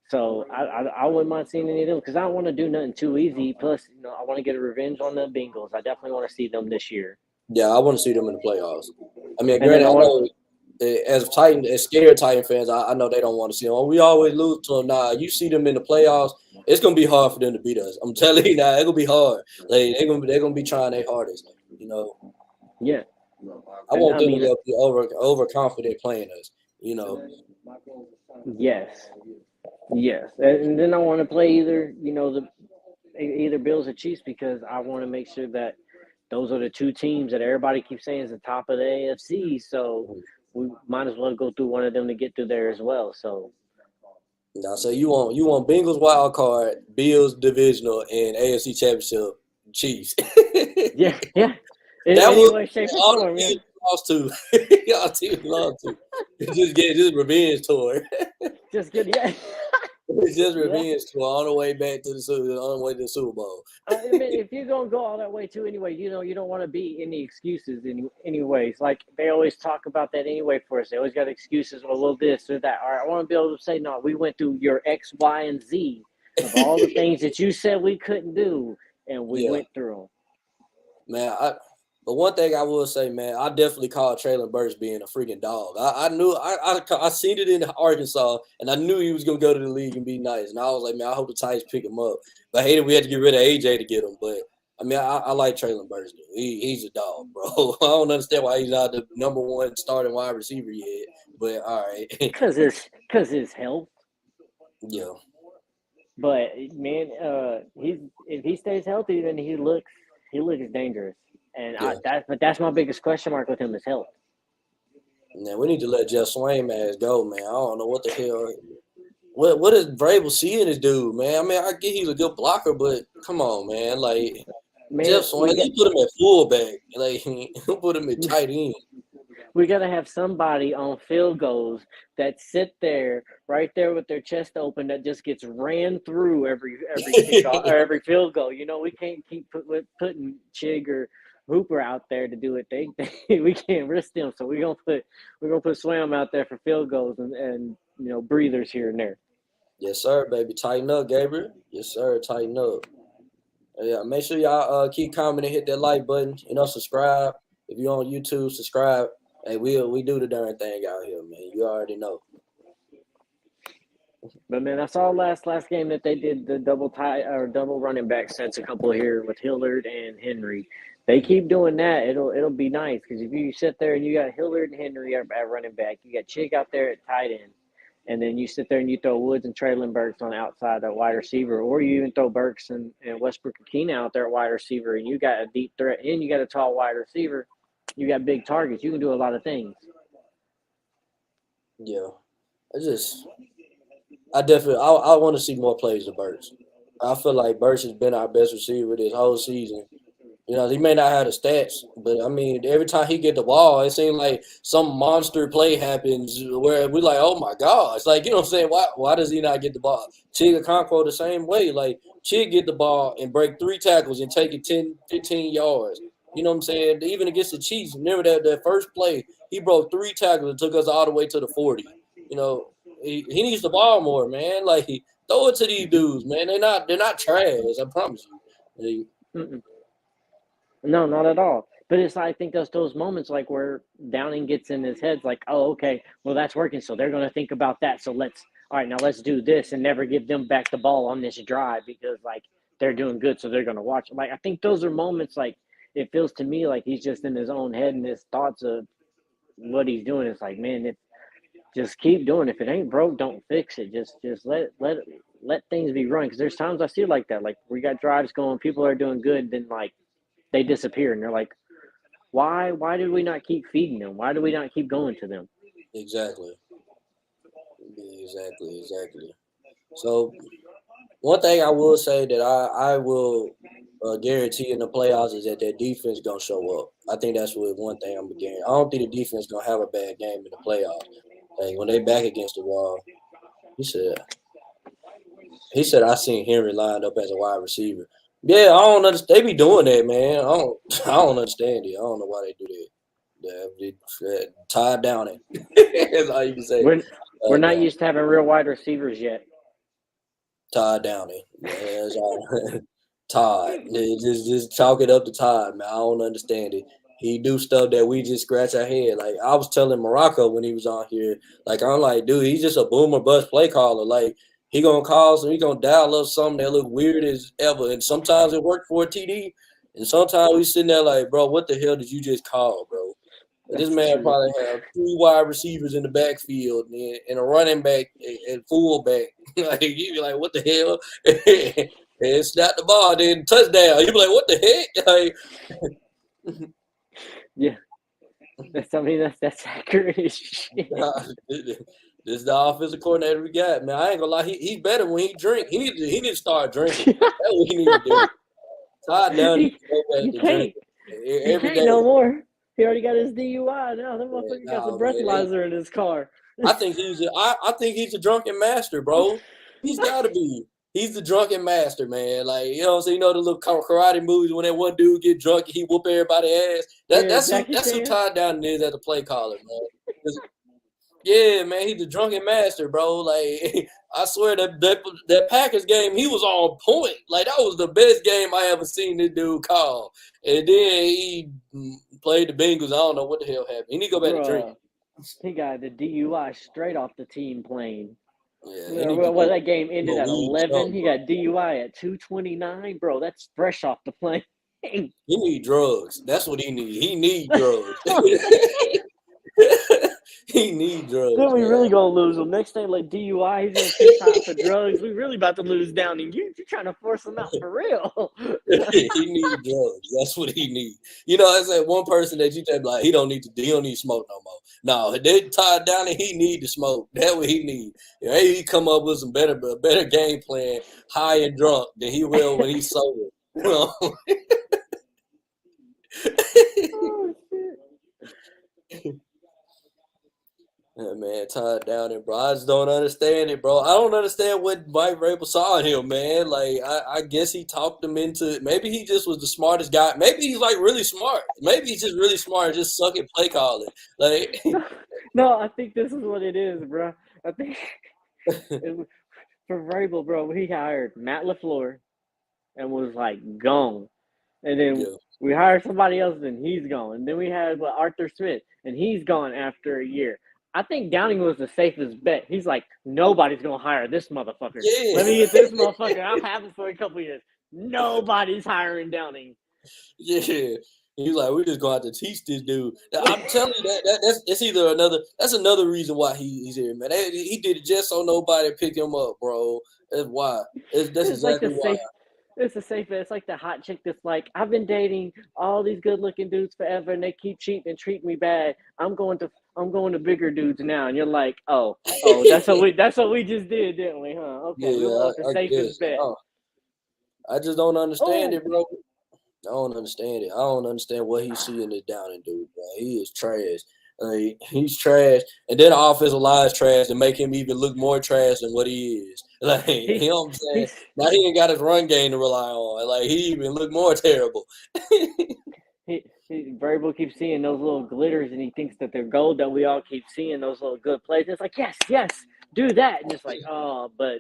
Speaker 3: So I wouldn't mind seeing any of them because I don't want to do nothing too easy. Plus, I want to get a revenge on the Bengals. I definitely want to see them this year.
Speaker 2: Yeah, I want to see them in the playoffs. I mean, granted, I know as scared Titan fans, I know they don't want to see them. We always lose to them. Nah, you see them in the playoffs, it's gonna be hard for them to beat us. I'm telling you now, it's gonna be hard. Like, they're gonna be trying their hardest.
Speaker 3: Yeah.
Speaker 2: I want them to be overconfident playing us.
Speaker 3: Yes. And then I want to play either Bills or Chiefs because I want to make sure that those are the two teams that everybody keeps saying is the top of the AFC. So we might as well go through one of them to get through there as well. So
Speaker 2: now, so you want Bengals wild card, Bills divisional, and AFC Championship Chiefs.
Speaker 3: yeah. In
Speaker 2: That
Speaker 3: any way, shape, or form. Yeah.
Speaker 2: Lost to y'all team lost to. Just revenge tour. It's just revenge tour on the way back to on the way to the Super Bowl.
Speaker 3: If you're gonna go all that way too, anyway, you don't want to be any excuses anyways. Like, they always talk about that anyway for us. They always got excuses, or a little this or that. All right, I want to be able to say, no, we went through your X, Y, and Z of all the things that you said we couldn't do, and we went through them.
Speaker 2: Man, but one thing I will say, man, I definitely called Traylon Burks being a freaking dog. I knew I seen it in Arkansas, and I knew he was gonna go to the league and be nice. And I was like, man, I hope the Titans pick him up. But I hated we had to get rid of AJ to get him. But I mean, I like Traylon Burks. He's a dog, bro. I don't understand why he's not the number one starting wide receiver yet. But all right,
Speaker 3: because his health.
Speaker 2: Yeah.
Speaker 3: But man, if he stays healthy, then he looks dangerous. And that's my biggest question mark with him is health.
Speaker 2: Man, we need to let Jeff Swain go, man. I don't know what the hell. What is Vrabel seeing this dude, man? I mean, I get he's a good blocker, but come on, man. Like, Jeff Swain, he put him at fullback. Like, he put him at tight end.
Speaker 3: We got to have somebody on field goals that sit there, right there with their chest open, that just gets ran through every every field goal. We can't keep putting Chig or Hooper out there to do it. We can't risk them, so we're gonna put Swam out there for field goals and breathers here and there.
Speaker 2: Yes, sir, baby. Tighten up, Gabriel. Yes, sir. Tighten up. Yeah, make sure y'all keep commenting, hit that like button. Subscribe. If you're on YouTube, subscribe. Hey, we do the darn thing out here, man. You already know.
Speaker 3: But man, I saw last game that they did the double running back sets, a couple here with Hillard and Henry. They keep doing that. It'll be nice because if you sit there and you got Hillard and Henry at running back, you got Chig out there at tight end, and then you sit there and you throw Woods and Traylon Burks on the outside at wide receiver, or you even throw Burks and Westbrook and Keenan out there at wide receiver, and you got a deep threat and you got a tall wide receiver. You got big targets. You can do a lot of things.
Speaker 2: Yeah, I definitely I want to see more plays of Burks. I feel like Burks has been our best receiver this whole season. You know, he may not have the stats, but I mean, every time he get the ball, it seems like some monster play happens where we like, oh my God. It's like, you know what I'm saying? Why does he not get the ball? Chiga Conquo the same way. Like, Chig get the ball and break 3 tackles and take it 10, 15 yards. You know what I'm saying? Even against the Chiefs, remember that first play, he broke 3 tackles and took us all the way to the 40. You know, he needs the ball more, man. Like, throw it to these dudes, man. They're not trash, I promise you.
Speaker 3: Mm-mm. No, not at all. But it's I think those moments like where Downing gets in his head like, oh, okay, well that's working, so they're gonna think about that. So let's do this and never give them back the ball on this drive because like they're doing good, so they're gonna watch. Like I think those are moments like it feels to me like he's just in his own head and his thoughts of what he's doing. It's like, man, just keep doing it. If it ain't broke, don't fix it. Just let things be run. Because there's times I see it like that. Like we got drives going, people are doing good, then like they disappear, and they're like, why did we not keep feeding them? Why do we not keep going to them?
Speaker 2: Exactly. So one thing I will say that I will guarantee in the playoffs is that their defense gonna show up. I think that's what one thing I'm guaranteeing. I don't think the defense gonna have a bad game in the playoffs. Like when they back against the wall, he said I seen Henry lined up as a wide receiver. Yeah, I don't understand. They be doing that, man. I don't understand it. I don't know why they do that. Tied down it. That's all you can say.
Speaker 3: We're not used to having real wide receivers yet.
Speaker 2: Todd Downey. Yeah, Todd. Just chalk it up to Todd, man. I don't understand it. He do stuff that we just scratch our head. Like I was telling Morocco when he was on here, like I'm like, dude, he's just a boomer bust play caller. Like he gonna call some, he gonna dial up something that look weird as ever. And sometimes it worked for a TD, and sometimes we sitting there like, bro, what the hell did you just call, bro? This man probably have 3 wide receivers in the backfield and a running back and fullback. Like you be like, what the hell? And snap the ball, then touchdown. You be like, what the heck? Like,
Speaker 3: yeah, that's accurate as shit.
Speaker 2: This is the offensive coordinator we got, man. I ain't gonna lie, he's better when he drink. He need to start drinking. That's what he need to do. Todd down
Speaker 3: he can't. He can't no more. He already got his DUI now. That motherfucker got some breathalyzer in his car.
Speaker 2: I think he's a drunken master, bro. He's got to be. He's the drunken master, man. Like, you know what I'm saying? You know the little karate movies when that one dude get drunk and he whoop everybody's ass? That's who Todd Downing is as a play caller, man. Yeah, man, he's the drunken master, bro. Like, I swear that Packers game, he was on point. Like, that was the best game I ever seen this dude call. And then he played the Bengals. I don't know what the hell happened. He need to go back to drinking.
Speaker 3: He got the DUI straight off the team plane.
Speaker 2: Yeah,
Speaker 3: that game ended at 11. He got DUI at 2:29, bro. That's fresh off the plane.
Speaker 2: He need drugs. That's what he need. He need drugs. He need drugs.
Speaker 3: Then we really gonna lose him. Next thing, like DUI, he's gonna take time for drugs. We really about to lose Downing. You're trying to force him out for real.
Speaker 2: He need drugs. That's what he need. You know, that's that one person that you tell like he don't need to smoke no more. No, they tied down and he need to smoke. That's what he need. Maybe he come up with some better game plan, high and drunk than he will when he's sober. You know?
Speaker 3: Oh, shit.
Speaker 2: Yeah, man, Todd Downing, bro. I just don't understand it, bro. I don't understand what Mike Vrabel saw in him, man. Like, I guess he talked him into it. Maybe he just was the smartest guy. Maybe he's, like, really smart. Maybe he's just really smart and just suck at play calling. Like,
Speaker 3: no, I think this is what it is, bro. I think for Vrabel, bro, he hired Matt LaFleur and was, like, gone. And then we hired somebody else and he's gone. And then we had Arthur Smith and he's gone after a year. I think Downing was the safest bet. He's like, nobody's going to hire this motherfucker. Yeah. Let me get this motherfucker. I'll have him for a couple years. Nobody's hiring Downing.
Speaker 2: Yeah. He's like, we're just going to have to teach this dude. I'm telling you, that's another reason why he's here, man. He did it just so nobody pick him up, bro. That's why. That's exactly
Speaker 3: like
Speaker 2: why.
Speaker 3: It's a safe bet. It's like the hot chick that's like, I've been dating all these good-looking dudes forever, and they keep cheating and treat me bad. I'm going to bigger dudes now, and you're like, oh, that's what we just did, didn't we? Huh? Okay, we want the safest bet.
Speaker 2: I just don't understand it, bro. I don't understand it. I don't understand what he's seeing this down and dude, bro. He is trash. He's trash, and then the offensive line is trash to make him even look more trash than what he is. Like,
Speaker 3: He
Speaker 2: you know what I'm saying?
Speaker 3: he's
Speaker 2: Now he ain't got his run game to rely on. Like, he even look more terrible.
Speaker 3: he Variable keeps seeing those little glitters, and he thinks that they're gold. That we all keep seeing those little good plays. It's like yes, do that, and it's like but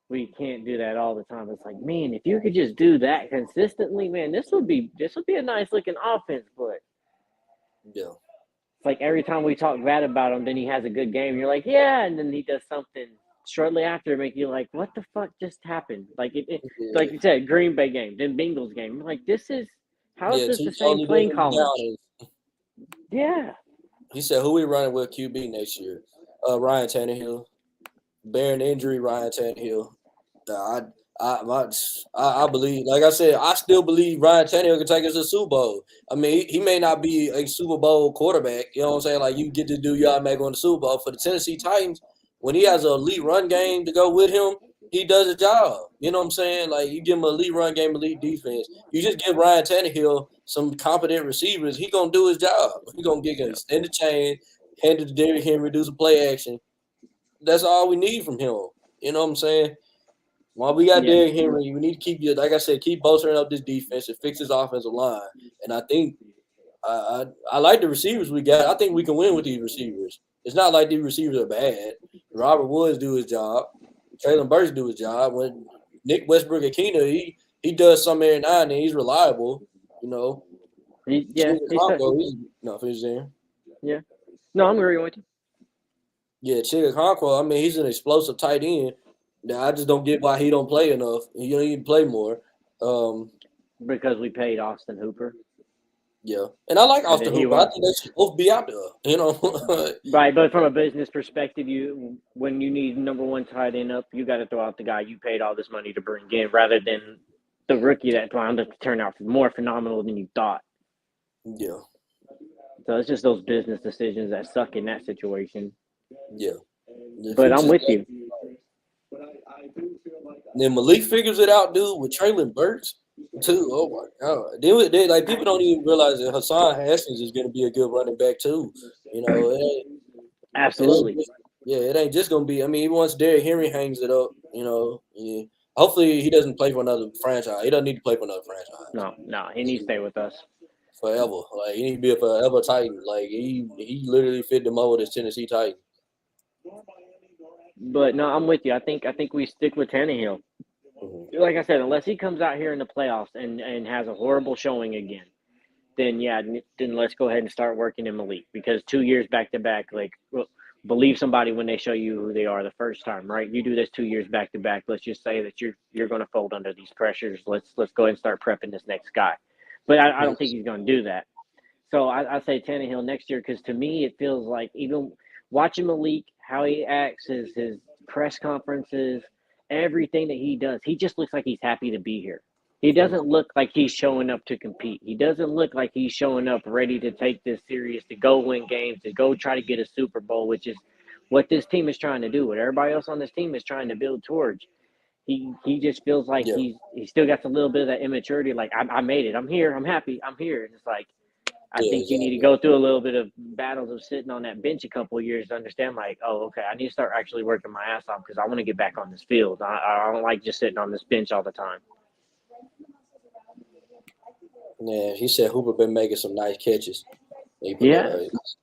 Speaker 3: we can't do that all the time. It's like, man, if you could just do that consistently, man, this would be a nice looking offense. But
Speaker 2: Yeah.
Speaker 3: it's like every time we talk bad about him, then he has a good game. You're like, yeah, and then he does something shortly after, make you like, what the fuck just happened? Like
Speaker 2: Yeah.
Speaker 3: you said, Green Bay game, then Bengals game. You're like, how is
Speaker 2: Yeah,
Speaker 3: this
Speaker 2: two
Speaker 3: the same
Speaker 2: totally
Speaker 3: playing
Speaker 2: different
Speaker 3: column?
Speaker 2: down.
Speaker 3: Yeah,
Speaker 2: He said, "Who we running with QB next year? Ryan Tannehill. Bearing injury, Ryan Tannehill. Uh, I believe, like I said, I still believe Ryan Tannehill can take us to the Super Bowl. I mean, he may not be a Super Bowl quarterback. You know what I'm saying? Like, you get to do y'all make on the Super Bowl for the Tennessee Titans. When he has an elite run game to go with him, he does a job. You know what I'm saying? Like, you give him an elite run game, elite defense. You just give Ryan Tannehill some competent receivers, he gonna do his job. He gonna get an extended chain, hand it to Derrick Henry, do some play action. That's all we need from him. You know what I'm saying? While we got
Speaker 3: yeah,
Speaker 2: Derrick Henry, we need to keep, like I said, keep bolstering up this defense and fix this offensive line. And I think I like the receivers we got. I think we can win with these receivers. It's not like these receivers are bad. Robert Woods do his job. Traylon Burks do his job. When Nick Westbrook Akina, he does something every now and then. He's reliable. You know,
Speaker 3: yeah.
Speaker 2: He's not finished there.
Speaker 3: Yeah. No, I'm agreeing with you
Speaker 2: Yeah, Chigga Conquo, I mean, he's an explosive tight end. Now, I just don't get why he don't play enough. He don't even play more.
Speaker 3: because we paid Austin Hooper,
Speaker 2: Yeah, and I like
Speaker 3: and then
Speaker 2: Austin
Speaker 3: he
Speaker 2: Hooper. I
Speaker 3: won.
Speaker 2: think they should both be out there. You know,
Speaker 3: Right, but from a business perspective, when you need number one tight end up, you got to throw out the guy you paid all this money to bring in, rather than the rookie that wound up to turn out more phenomenal than you thought.
Speaker 2: yeah,
Speaker 3: So it's just those business decisions that suck in that situation.
Speaker 2: yeah. The
Speaker 3: But I'm
Speaker 2: future's
Speaker 3: with
Speaker 2: bright.
Speaker 3: you.
Speaker 2: Then Malik figures it out, dude, with Traylon Burks too. Oh my god! They like people don't even realize that Hassan Haskins is going to be a good running back too. You know, it ain't
Speaker 3: Absolutely.
Speaker 2: just, yeah, it ain't just gonna be. I mean, once Derrick Henry hangs it up, you know, yeah. Hopefully he doesn't play for another franchise. He doesn't need to play for another franchise
Speaker 3: No, he needs to stay with us.
Speaker 2: forever. Like he need to be a forever Titan. Like he literally fit the mold as Tennessee Titan.
Speaker 3: But no, I'm with you. I think we stick with Tannehill.
Speaker 2: Mhm.
Speaker 3: Like I said, unless he comes out here in the playoffs and has a horrible showing again, then yeah, then let's go ahead and start working in Malik, because 2 years back to back, like, believe somebody when they show you who they are the first time, right? You do this 2 years back to back. Let's just say that you're going to fold under these pressures. Let's go ahead and start prepping this next guy. But I don't think he's going to do that. So I say Tannehill next year, because to me it feels like, even watching Malik, how he acts, his press conferences, everything that he does, he just looks like he's happy to be here. He
Speaker 2: Mhm.
Speaker 3: doesn't look like he's showing up to compete. He doesn't look like he's showing up ready to take this serious, to go win games, to go try to get a Super Bowl, which is what this team is trying to do, what everybody else on this team is trying to build towards. He just feels like
Speaker 2: Yeah,
Speaker 3: he still got a little bit of that immaturity, like, I made it, I'm here, I'm happy, I'm here. And it's like, I
Speaker 2: yeah,
Speaker 3: think you need to
Speaker 2: exactly.
Speaker 3: go through a little bit of battles of sitting on that bench a couple of years to understand, like, oh, okay, I need to start actually working my ass off, because I want to get back on this field. I don't like just sitting on this bench all the time.
Speaker 2: Yeah, he said Hooper been making some nice catches. He put that.
Speaker 3: Yes,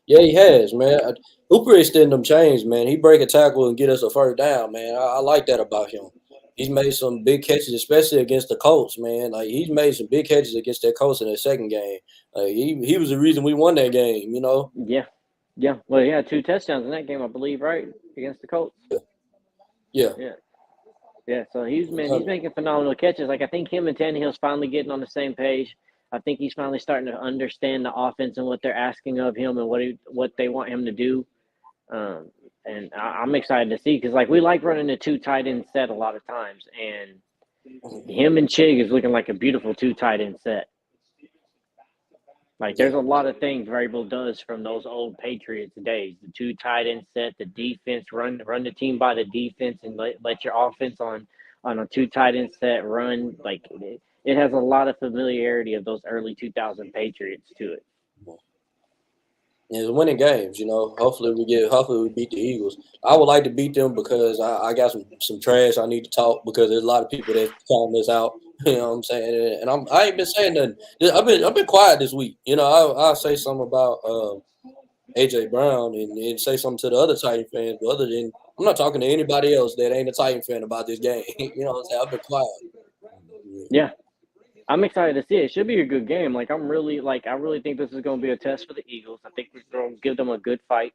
Speaker 2: Yeah, he has, man. Hooper extending them chains, man. He break a tackle and get us a first down, man. I like that about him. He's made some big catches, especially against the Colts, man. Like he's made some big catches against that Colts in that second game. Like he was the reason we won that game, you know.
Speaker 3: yeah, yeah. Well, he had 2 touchdowns in that game, I believe, right, against the Colts.
Speaker 2: Yeah,
Speaker 3: Yeah, yeah. So he's
Speaker 2: yeah,
Speaker 3: making phenomenal catches. Like, I think him and Tannehill's finally getting on the same page. I think he's finally starting to understand the offense and what they're asking of him, and what they want him to do. Um, and I'm excited to see, because, like, we like running a two tight end set a lot of times, and him and Chig is looking like a beautiful two tight end set. Like,
Speaker 2: yeah,
Speaker 3: there's a lot of things Variable does from those old Patriots days. The two tight end set, the defense, run the team by the defense, and let your offense on a two tight end set run. Like, it has a lot of familiarity of those early 2000 Patriots to it.
Speaker 2: Yeah, it's winning games, Hopefully we beat the Eagles. I would like to beat them because I got some trash I need to talk because there's a lot of people that's calling this out. You know what I'm saying? And I ain't been saying nothing. I've been quiet this week. I'll say something about AJ Brown and say something to the other Titan fans, but other than I'm not talking to anybody else that ain't a Titan fan about this game. You know what I'm saying? I've been quiet.
Speaker 3: Yeah. I'm excited to see it. It should be a good game. I really think this is going to be a test for the Eagles. I think we're going to give them a good fight,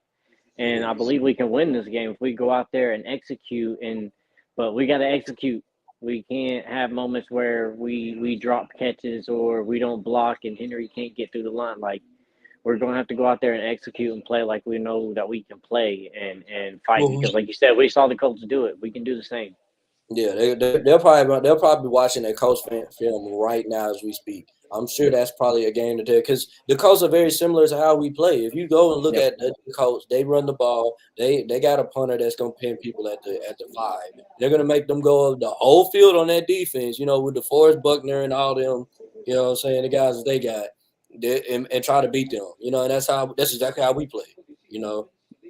Speaker 3: and I believe we can win this game if we go out there and execute. But we got to execute. We can't have moments where we drop catches or we don't block and Henry can't get through the line. We're going to have to go out there and execute and play like we know that we can play and fight.
Speaker 2: Well,
Speaker 3: Because, like you said, we saw the Colts do it. We can do the same.
Speaker 2: yeah, they'll probably be watching that Colts film right now as we speak. I'm sure that's probably a game to do because the Colts are very similar to how we play. If you go and look at the Colts, they run the ball. They got a punter that's gonna pin people at the 5. They're gonna make them go the whole field on that defense. With DeForest Buckner and all them. You know what I'm saying? The guys that they got, and try to beat them. And that's exactly how we play.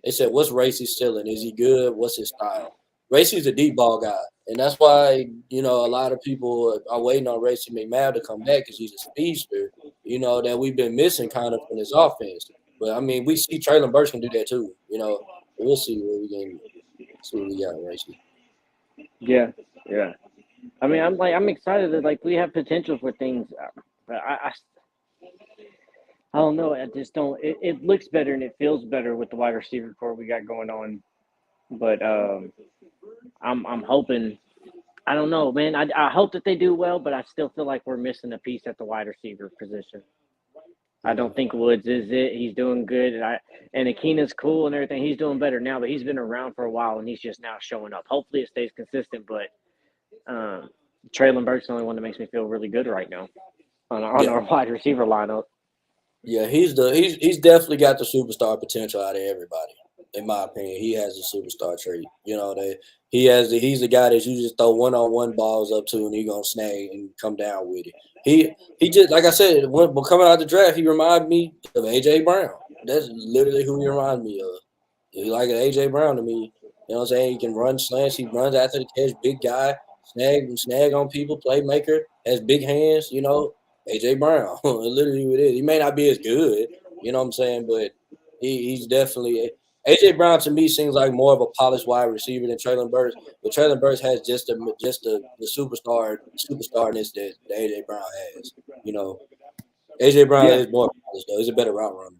Speaker 2: They said, "What's Racy stealing? Is he good? What's his style?" Racy's a deep ball guy. And that's why, a lot of people are waiting on Racy McMahon to come back because he's a speedster, that we've been missing kind of from his offense. But, we see Traylon Burks can do that too, We'll see what we got, Racy.
Speaker 3: Yeah, yeah. I'm excited that we have potential for things. But I don't know. I just don't. It looks better and it feels better with the wide receiver core we got going on. But I'm hoping. I don't know, man. I hope that they do well, but I still feel like we're missing a piece at the wide receiver position. I don't think Woods is it. He's doing good, and Akina's cool and everything. He's doing better now, but he's been around for a while and he's just now showing up. Hopefully, it stays consistent. But Traylon Burks is the only one that makes me feel really good right now on our wide receiver lineup.
Speaker 2: Yeah, he's definitely got the superstar potential out of everybody. In my opinion, he has the superstar trait. He's the guy that you just throw one-on-one balls up to and he's gonna snag and come down with it. He just like I said, when coming out the draft, he reminded me of AJ Brown. That's literally who he reminded me of. He like an AJ Brown to me. You know what I'm saying? He can run slants, he runs after the catch, big guy, snag on people, playmaker, has big hands, AJ Brown. Literally what it is. He may not be as good, you know what I'm saying, but he's definitely AJ Brown to me seems like more of a polished wide receiver than Traylon Burks, but Traylon Burks has just the superstarness that AJ Brown has. AJ Brown is more polished though. He's a better route runner.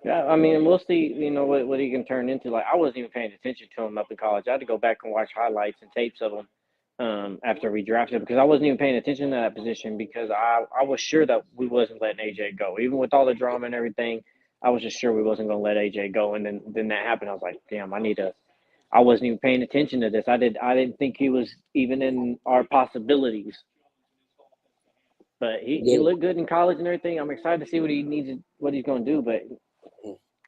Speaker 3: Yeah, we'll see. What he can turn into. I wasn't even paying attention to him up in college. I had to go back and watch highlights and tapes of him after we drafted him because I wasn't even paying attention to that position because I was sure that we wasn't letting AJ go, even with all the drama and everything. I was just sure we wasn't going to let AJ go, and then that happened. I was like, damn, I wasn't even paying attention to this. I didn't think he was even in our possibilities. But he looked good in college and everything. I'm excited to see what he's going to do, but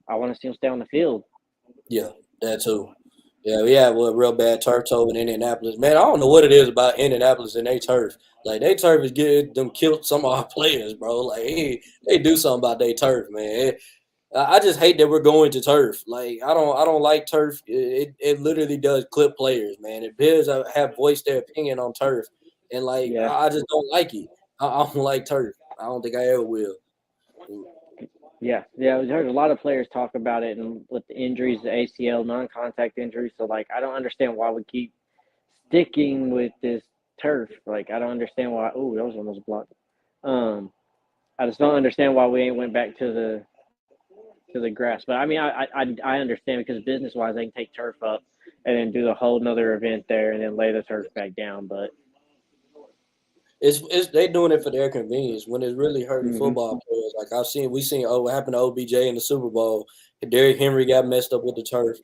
Speaker 3: I want to see him stay on the field.
Speaker 2: Yeah, that too. Yeah, we had a real bad turf toe in Indianapolis. Man, I don't know what it is about Indianapolis and they turf. They turf is getting them killed some of our players, bro. They do something about their turf, man. I just hate that we're going to turf. I don't like turf. It literally does clip players, man. It players have voiced their opinion on turf, and I just don't like it. I don't like turf. I don't think I ever will.
Speaker 3: Yeah. I heard a lot of players talk about it, and with the injuries, the ACL, non-contact injuries. So I don't understand why we keep sticking with this turf. I don't understand why. Oh, that was almost blocked. I just don't understand why we ain't went back to the grass. But I understand because business wise, they can take turf up and then do a whole nother event there and then lay the turf back down. But
Speaker 2: it's they doing it for their convenience when it's really hurting football players. We seen what happened to OBJ in the Super Bowl. Derrick Henry got messed up with the turf.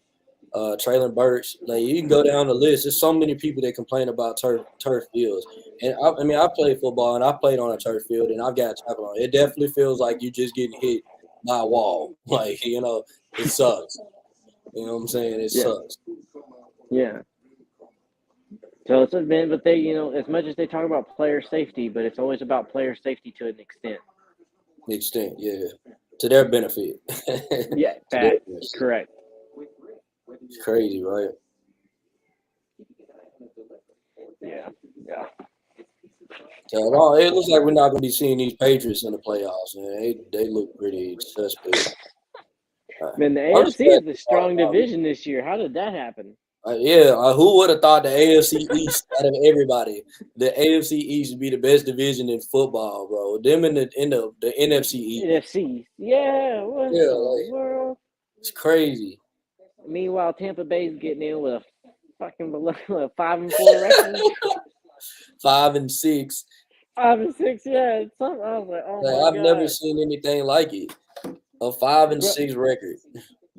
Speaker 2: Traylon Burks. You can go down the list. There's so many people that complain about turf fields. And I played football and I played on a turf field and I've got a tackle on it. It definitely feels like you just getting hit by a wall. It sucks. You know what I'm saying? It sucks.
Speaker 3: Yeah. So it's been, but they, as much as they talk about player safety, but it's always about player safety to an extent.
Speaker 2: Extent, yeah, to their benefit.
Speaker 3: Yeah,
Speaker 2: To their
Speaker 3: fact,
Speaker 2: benefit.
Speaker 3: correct.
Speaker 2: It's crazy, right?
Speaker 3: Yeah, yeah.
Speaker 2: So, it looks like we're not going to be seeing these Patriots in the playoffs, man. They look pretty suspect.
Speaker 3: Man, the
Speaker 2: I'm just
Speaker 3: AFC
Speaker 2: glad
Speaker 3: is a
Speaker 2: they brought
Speaker 3: strong
Speaker 2: them out.
Speaker 3: division this year. How did that happen?
Speaker 2: Yeah, who would have thought the AFC East out of everybody, the AFC East would be the best division in football, bro? Them in the NFC East.
Speaker 3: NFC. Yeah, what
Speaker 2: Yeah,
Speaker 3: the
Speaker 2: like
Speaker 3: world?
Speaker 2: it's crazy.
Speaker 3: Meanwhile, Tampa Bay's getting in with a fucking 5-4 record.
Speaker 2: 5-6.
Speaker 3: 5-6, yeah. It's something. I was like, oh
Speaker 2: Like,
Speaker 3: my
Speaker 2: I've never
Speaker 3: god.
Speaker 2: seen anything like it. A 5-6
Speaker 3: But
Speaker 2: record.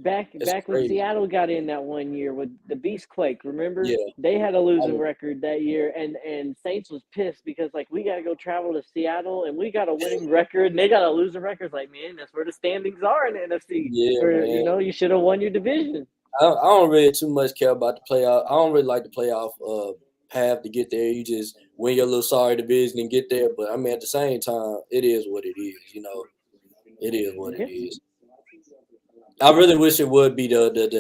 Speaker 2: It's
Speaker 3: back when
Speaker 2: crazy.
Speaker 3: Seattle got in that one year with the Beastquake, remember?
Speaker 2: Yeah.
Speaker 3: They had a
Speaker 2: I
Speaker 3: losing
Speaker 2: mean,
Speaker 3: record that year, and Saints was pissed because like we gotta go travel to Seattle and we got a winning record and they got a losing record. It's like, man, that's where the standings are in the NFC.
Speaker 2: yeah,
Speaker 3: Or
Speaker 2: man.
Speaker 3: you should have won your division.
Speaker 2: I don't really too much care about the playoff. I don't really like the playoff path to get there. You just win your little sorry division and get there. But I mean, at the same time, it is what it is. It is what it
Speaker 3: Yeah.
Speaker 2: is. I really wish it would be it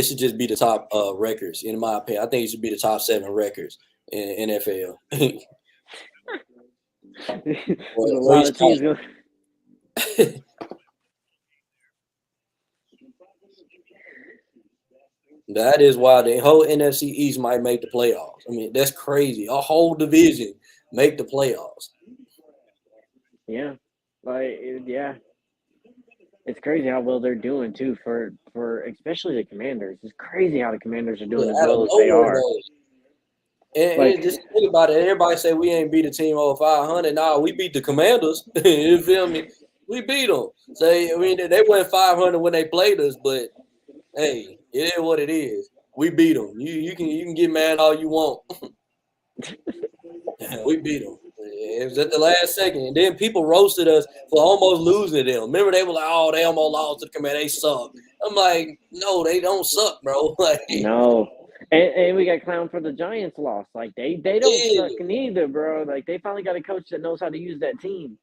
Speaker 2: should just be the top records in my opinion. I think it should be the top 7 records in NFL.
Speaker 3: There's a
Speaker 2: For
Speaker 3: lot
Speaker 2: each
Speaker 3: of teams going.
Speaker 2: That is why the whole NFC East might make the playoffs. I mean, that's crazy. A whole division make the playoffs.
Speaker 3: Yeah, yeah, it's crazy how well they're doing too for especially the Commanders. It's crazy how the Commanders are
Speaker 2: Yeah,
Speaker 3: doing as
Speaker 2: out of
Speaker 3: well as they
Speaker 2: nowhere
Speaker 3: are.
Speaker 2: though. And
Speaker 3: Like,
Speaker 2: just think about it. Everybody say we ain't beat a team over 500. Nah, we beat the Commanders. You feel me? We beat them. Say, I mean, they went 500 when they played us, but hey, it is what it is. We beat them. You can get mad all you want. We beat them. It was at the last second, and then people roasted us for almost losing to them. Remember, they were like, "Oh, they almost lost to the Command. They suck." I'm like, "No, they don't suck, bro." Like,
Speaker 3: no. And we got clown for the Giants loss. Like they don't suck
Speaker 2: yeah.
Speaker 3: neither, bro. Like they finally got a coach that knows how to use that team.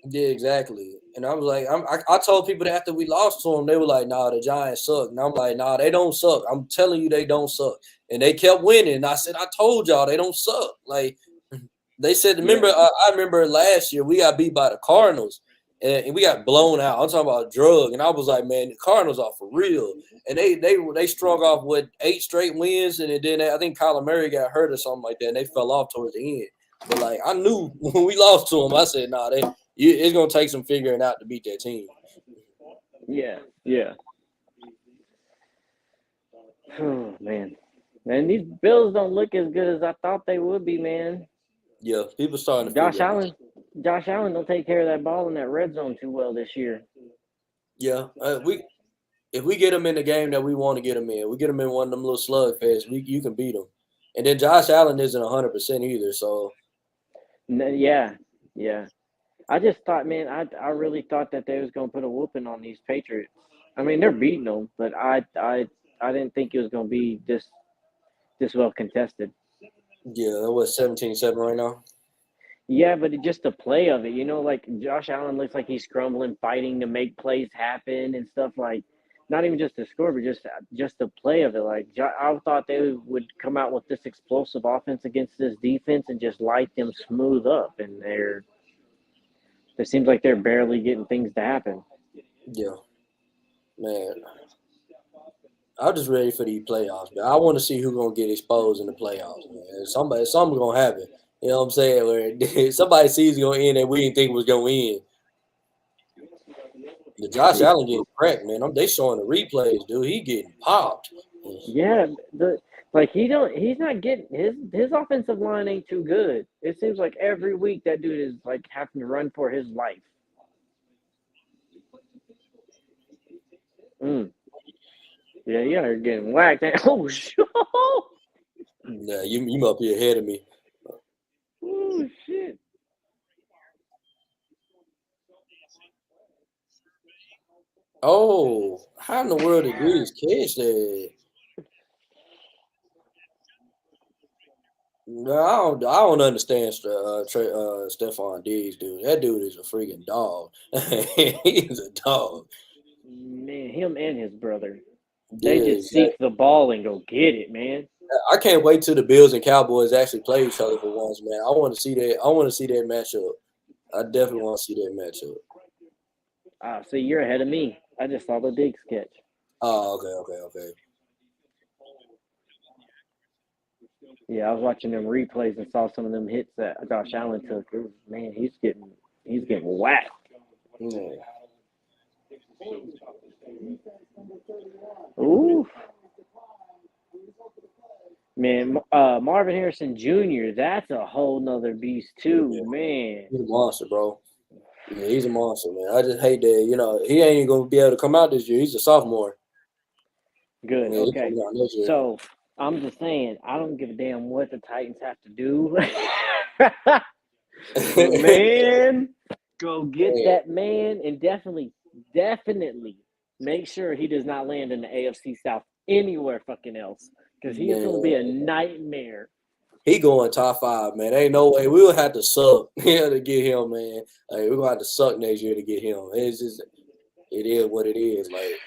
Speaker 2: Yeah, exactly. And I was like, I told people that after we lost to them, they were like, "Nah, the Giants suck." And I'm like, "Nah, they don't suck. I'm telling you, they don't suck." And they kept winning. And I said, "I told y'all they don't suck." Like they said, remember,
Speaker 3: Yeah.
Speaker 2: I remember last year we got beat by the Cardinals, and we got blown out. I'm talking about drug, and I was like, "Man, the Cardinals are for real." And they strung off with 8 straight wins, and then I think Kyler Murray got hurt or something like that, and they fell off towards the end. But like I knew when we lost to them, I said, "Nah, it's gonna take some figuring out to beat that team."
Speaker 3: Yeah. Yeah. Oh man. Man, these Bills don't look as good as I thought they would be, man.
Speaker 2: Yeah, people starting to
Speaker 3: Josh
Speaker 2: figure it out.
Speaker 3: Allen Josh Allen don't take care of that ball in that red zone too well this year.
Speaker 2: Yeah, if we get them in the game that we want to get them in, we get them in one of them little slugfests, you can beat them. And then Josh Allen isn't 100% either, so
Speaker 3: Yeah. Yeah. I just thought, man, I really thought that they was gonna put a whooping on these Patriots. I mean, they're beating them, but I didn't think it was gonna be this well contested.
Speaker 2: yeah, that was 17-7 right now.
Speaker 3: Yeah, but just the play of it, like Josh Allen looks like he's scrambling, fighting to make plays happen and stuff like. Not even just the score, but just the play of it. Like I thought they would come out with this explosive offense against this defense and just light them smooth up, and it seems like they're barely getting things to happen.
Speaker 2: Yeah, man. I'm just ready for these playoffs, man. I want to see who's gonna get exposed in the playoffs, man. Something's gonna happen. You know what I'm saying? Where somebody sees gonna end that we didn't think was gonna end. The Josh Allen getting cracked, man. They showing the replays, dude. He getting popped.
Speaker 3: Yeah, he's not getting his offensive line ain't too good. It seems like every week that dude is like having to run for his life. Mm. Yeah, you're getting whacked. Oh shit!
Speaker 2: Nah, you up here ahead of me.
Speaker 3: Oh shit!
Speaker 2: Oh, how in the world did Grease catch that? No, I don't understand Stephon Diggs, dude. That dude is a freaking dog. He's a dog.
Speaker 3: Man, him and his brother, they
Speaker 2: Yeah,
Speaker 3: just seek the ball and go get it, man.
Speaker 2: I can't wait till the Bills and Cowboys actually play each other for once, man. I want to see that. I want to see that matchup. I definitely want to see that matchup.
Speaker 3: Ah, see, you're ahead of me. I just saw the Diggs catch.
Speaker 2: Oh, okay.
Speaker 3: Yeah, I was watching them replays and saw some of them hits that Josh Allen took. It was, man, he's getting whacked.
Speaker 2: Yeah.
Speaker 3: Ooh, man, Marvin Harrison Jr. That's a whole nother beast too,
Speaker 2: Yeah.
Speaker 3: man.
Speaker 2: He's a monster, bro. Yeah, he's a monster, man. I just hate that, he ain't even gonna be able to come out this year. He's a sophomore.
Speaker 3: Good.
Speaker 2: Yeah, he
Speaker 3: Okay.
Speaker 2: coming out next year.
Speaker 3: So I'm just saying, I don't give a damn what the Titans have to do. Man, go get
Speaker 2: Man,
Speaker 3: that man and definitely make sure he does not land in the AFC South anywhere fucking else. Because he is going to be a
Speaker 2: man.
Speaker 3: nightmare.
Speaker 2: He going top 5, man. Ain't no way. We will have to suck to get him, man. Like, we're gonna have to suck next year to get him. It's just it is what it is. Like,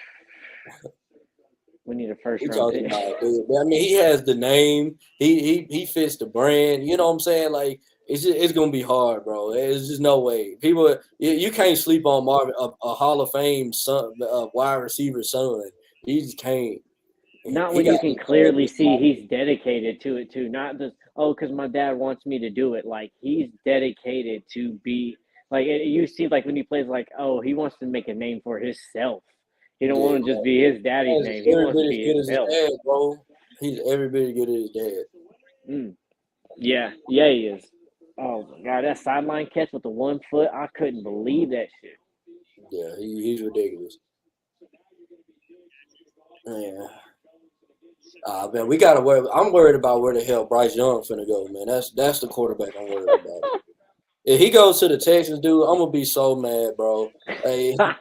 Speaker 3: We need a first
Speaker 2: we
Speaker 3: round
Speaker 2: talking
Speaker 3: pick.
Speaker 2: about, dude. I mean, he has the name. He fits the brand. You know what I'm saying? Like, it's gonna be hard, bro. There's just no way. People, you can't sleep on Marvin, a Hall of Fame son, wide receiver son. You just can't.
Speaker 3: Not
Speaker 2: He
Speaker 3: when
Speaker 2: got
Speaker 3: you can
Speaker 2: the brand
Speaker 3: clearly see
Speaker 2: beside
Speaker 3: he's dedicated to it too. Not just because my dad wants me to do it. Like he's dedicated to be like you see like when he plays like he wants to make a name for himself. He don't
Speaker 2: him.
Speaker 3: want to just be his daddy's
Speaker 2: He's
Speaker 3: name. He
Speaker 2: every
Speaker 3: wants to
Speaker 2: bit as
Speaker 3: be
Speaker 2: good as his
Speaker 3: himself.
Speaker 2: dad, bro. He's every bit as good as his dad.
Speaker 3: Mm. Yeah, he is. Oh my god, that sideline catch with the 1 foot, I couldn't believe that shit.
Speaker 2: Yeah, he's ridiculous. Yeah. Man, we gotta worry. I'm worried about where the hell Bryce Young finna go, man. That's the quarterback I'm worried about. If he goes to the Texans, dude, I'm gonna be so mad, bro. Hey, I'm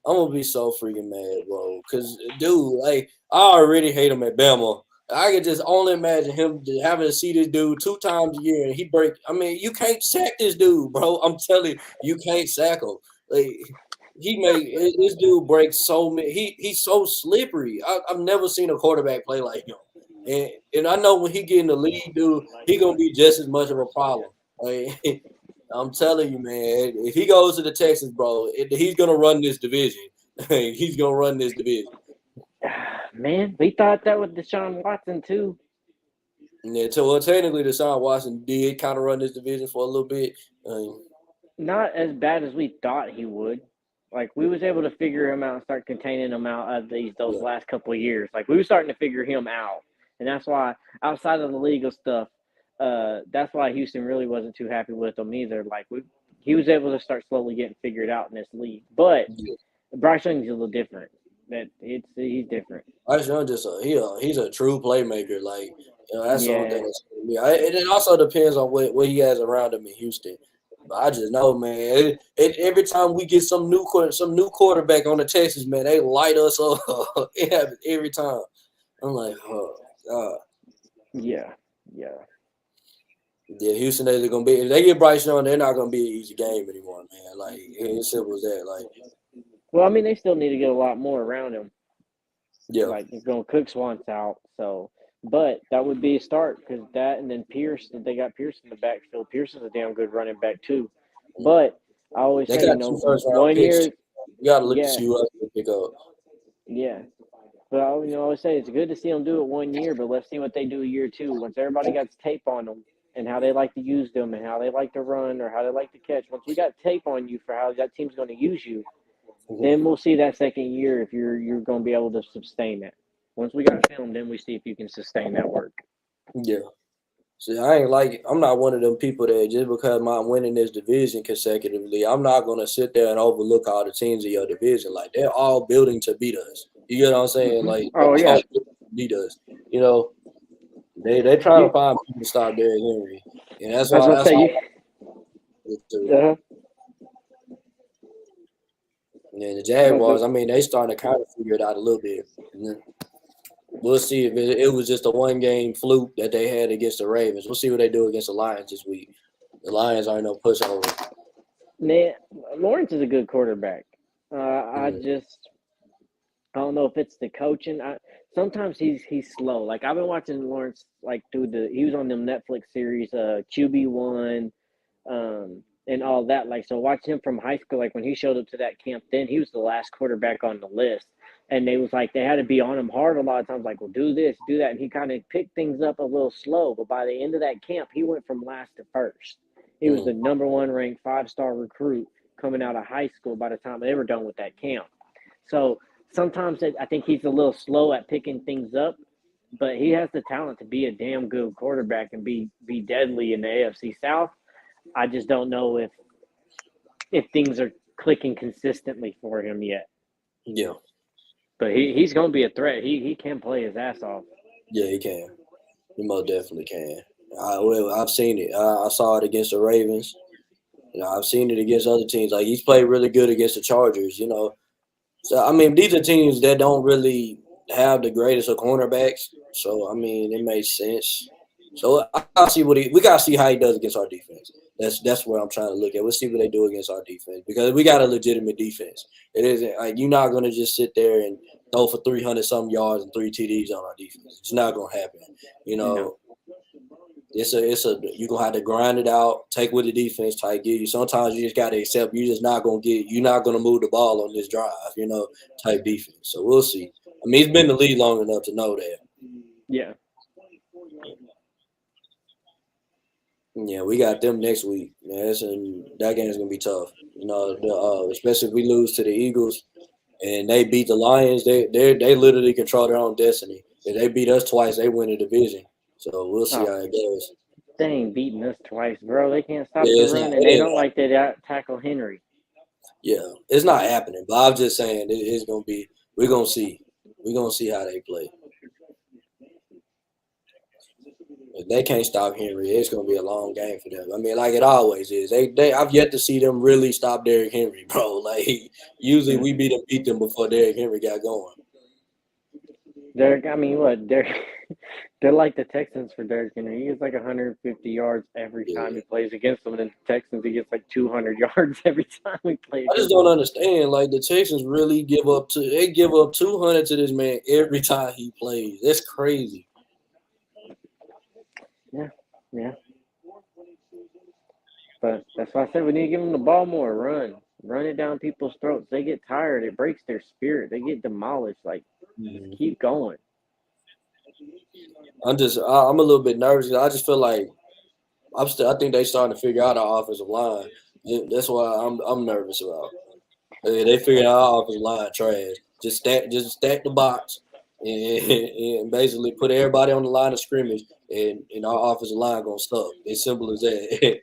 Speaker 2: gonna be so freaking mad, bro. Cause, dude, like, I already hate him at Bama. I could just only imagine him just having to see this dude 2 times a year and he break. I mean, you can't sack this dude, bro. I'm telling you, you can't sack him. Like, this dude breaks so many. He's so slippery. I've never seen a quarterback play like him. And I know when he get in the league, dude, he gonna be just as much of a problem. Like, I'm telling you, man, if he goes to the Texans, bro, he's gonna run this division. He's gonna run this division.
Speaker 3: Man, we thought that with Deshaun Watson too.
Speaker 2: Yeah, so well, technically, Deshaun Watson did kind of run this division for a little bit.
Speaker 3: Not as bad as we thought he would. Like we was able to figure him out and start containing him out of those
Speaker 2: Yeah,
Speaker 3: last couple of years. Like we were starting to figure him out, and that's why outside of the legal stuff, that's why Houston really wasn't too happy with him either. Like he was able to start slowly getting figured out in this league. But
Speaker 2: yeah.
Speaker 3: Bryce Young's a little different. He's different.
Speaker 2: Bryce Young he's a true playmaker. Like, that's the only thing
Speaker 3: Yeah,
Speaker 2: that's me. And it also depends on what he has around him in Houston. But I just know, man. Every time we get some new quarterback on the Texas, man, they light us up. It happens every time. I'm like, oh God.
Speaker 3: yeah, yeah.
Speaker 2: Yeah, Houston is gonna be. If they get Bryce Young, they're not gonna be an easy game anymore, man. Like, it's simple as that. Like,
Speaker 3: Well, I mean, they still need to get a lot more around him.
Speaker 2: yeah,
Speaker 3: Like going Cooks wants out, so but that would be a start because that and then Pierce. They got Pierce in the backfield. Pierce is a damn good running back too. But I always
Speaker 2: they
Speaker 3: say,
Speaker 2: got 2 first round
Speaker 3: one
Speaker 2: picks.
Speaker 3: year,
Speaker 2: You gotta look to
Speaker 3: yeah,
Speaker 2: see who else they pick up.
Speaker 3: yeah. But I always say it's good to see them do it 1 year, but let's see what they do year two. Once everybody got tape on them and how they like to use them and how they like to run or how they like to catch. Once we got tape on you for how that team's going to use you, then we'll see that second year if you're going to be able to sustain that. Once we got film, then we see if you can sustain that work.
Speaker 2: Yeah. See, I ain't like. I'm not one of them people that just because I'm winning this division consecutively, I'm not gonna sit there and overlook all the teams in your division. Like, they're all building to beat us. You get what I'm saying?
Speaker 3: Mm-hmm.
Speaker 2: Like, they're
Speaker 3: Oh yeah,
Speaker 2: all building to beat us. You know, they trying to find people to stop Derrick Henry, and that's
Speaker 3: I was
Speaker 2: why
Speaker 3: gonna say you.
Speaker 2: and the
Speaker 3: I was
Speaker 2: Jaguars.
Speaker 3: gonna,
Speaker 2: I mean, they starting to kind of figure it out a little bit. We'll see if it was just a one-game fluke that they had against the Ravens. We'll see what they do against the Lions this week. The Lions aren't no pushover.
Speaker 3: Man, Lawrence is a good quarterback. I
Speaker 2: Mhm.
Speaker 3: just I don't know if it's the coaching. Sometimes he's slow. Like I've been watching Lawrence like through he was on them Netflix series, QB1, and all that. Like so, watch him from high school. Like when he showed up to that camp, then he was the last quarterback on the list, and they was like they had to be on him hard a lot of times. Like, well, do this, do that, and he kind of picked things up a little slow. But by the end of that camp, he went from last to first. He was the
Speaker 2: Mhm.
Speaker 3: number one ranked 5-star recruit coming out of high school by the time they were done with that camp. So sometimes I think he's a little slow at picking things up, but he has the talent to be a damn good quarterback and be deadly in the AFC South. I just don't know if things are clicking consistently for him yet.
Speaker 2: Yeah,
Speaker 3: But he's going to be a threat. He can play his ass off.
Speaker 2: yeah, he can. He most definitely can. I've seen it. I saw it against the Ravens. I've seen it against other teams. Like he's played really good against the Chargers. So I mean, these are teams that don't really have the greatest of cornerbacks. So I mean, it makes sense. So I'll see we gotta see how he does against our defense. That's where I'm trying to look at. We'll see what they do against our defense because we got a legitimate defense. It isn't like you're not gonna just sit there and throw for 300 some yards and 3 TDs on our defense. It's not gonna happen. You
Speaker 3: No,
Speaker 2: know, it's a you're gonna have to grind it out, take what the defense try to give you. Sometimes you just gotta accept you're not gonna move the ball on this drive, type defense. So we'll see. I mean, he's been in the league long enough to know that.
Speaker 3: yeah.
Speaker 2: Yeah, we got them next week. Man, that game's gonna be tough. Especially if we lose to the Eagles and they beat the Lions, they literally control their own destiny. If they beat us twice, they win the division. So we'll see
Speaker 3: Oh,
Speaker 2: how it goes.
Speaker 3: they ain't beating us twice, bro. They can't stop the
Speaker 2: Yeah,
Speaker 3: run, and
Speaker 2: it
Speaker 3: they
Speaker 2: ain't
Speaker 3: don't like to tackle Henry.
Speaker 2: Yeah, it's not happening. But I'm just saying it's gonna be. We're gonna see. We're gonna see how they play. If they can't stop Henry, it's gonna be a long game for them. I mean, like it always is. I've yet to see them really stop Derrick Henry, bro. Like usually we beat them before Derrick Henry got going.
Speaker 3: I mean, what? They're like the Texans for Derrick Henry. He gets like 150 yards every time
Speaker 2: Yeah,
Speaker 3: he plays against them, and then the Texans he gets like 200 yards every time we play
Speaker 2: I just
Speaker 3: against
Speaker 2: don't
Speaker 3: them.
Speaker 2: understand. Like the Texans really give up 200 to this man every time he plays. That's crazy.
Speaker 3: Yeah, yeah. But that's why I said we need to give them the ball more. Run it down people's throats. They get tired. It breaks their spirit. They get demolished. Like, just
Speaker 2: Mhm.
Speaker 3: keep going.
Speaker 2: I'm a little bit nervous. I just feel like I think they starting to figure out our offensive line. Yeah, that's why I'm nervous about. They figured out our offensive line trash. Just stack the box and basically put everybody on the line of scrimmage, and our offensive line gonna suck. It's simple as that.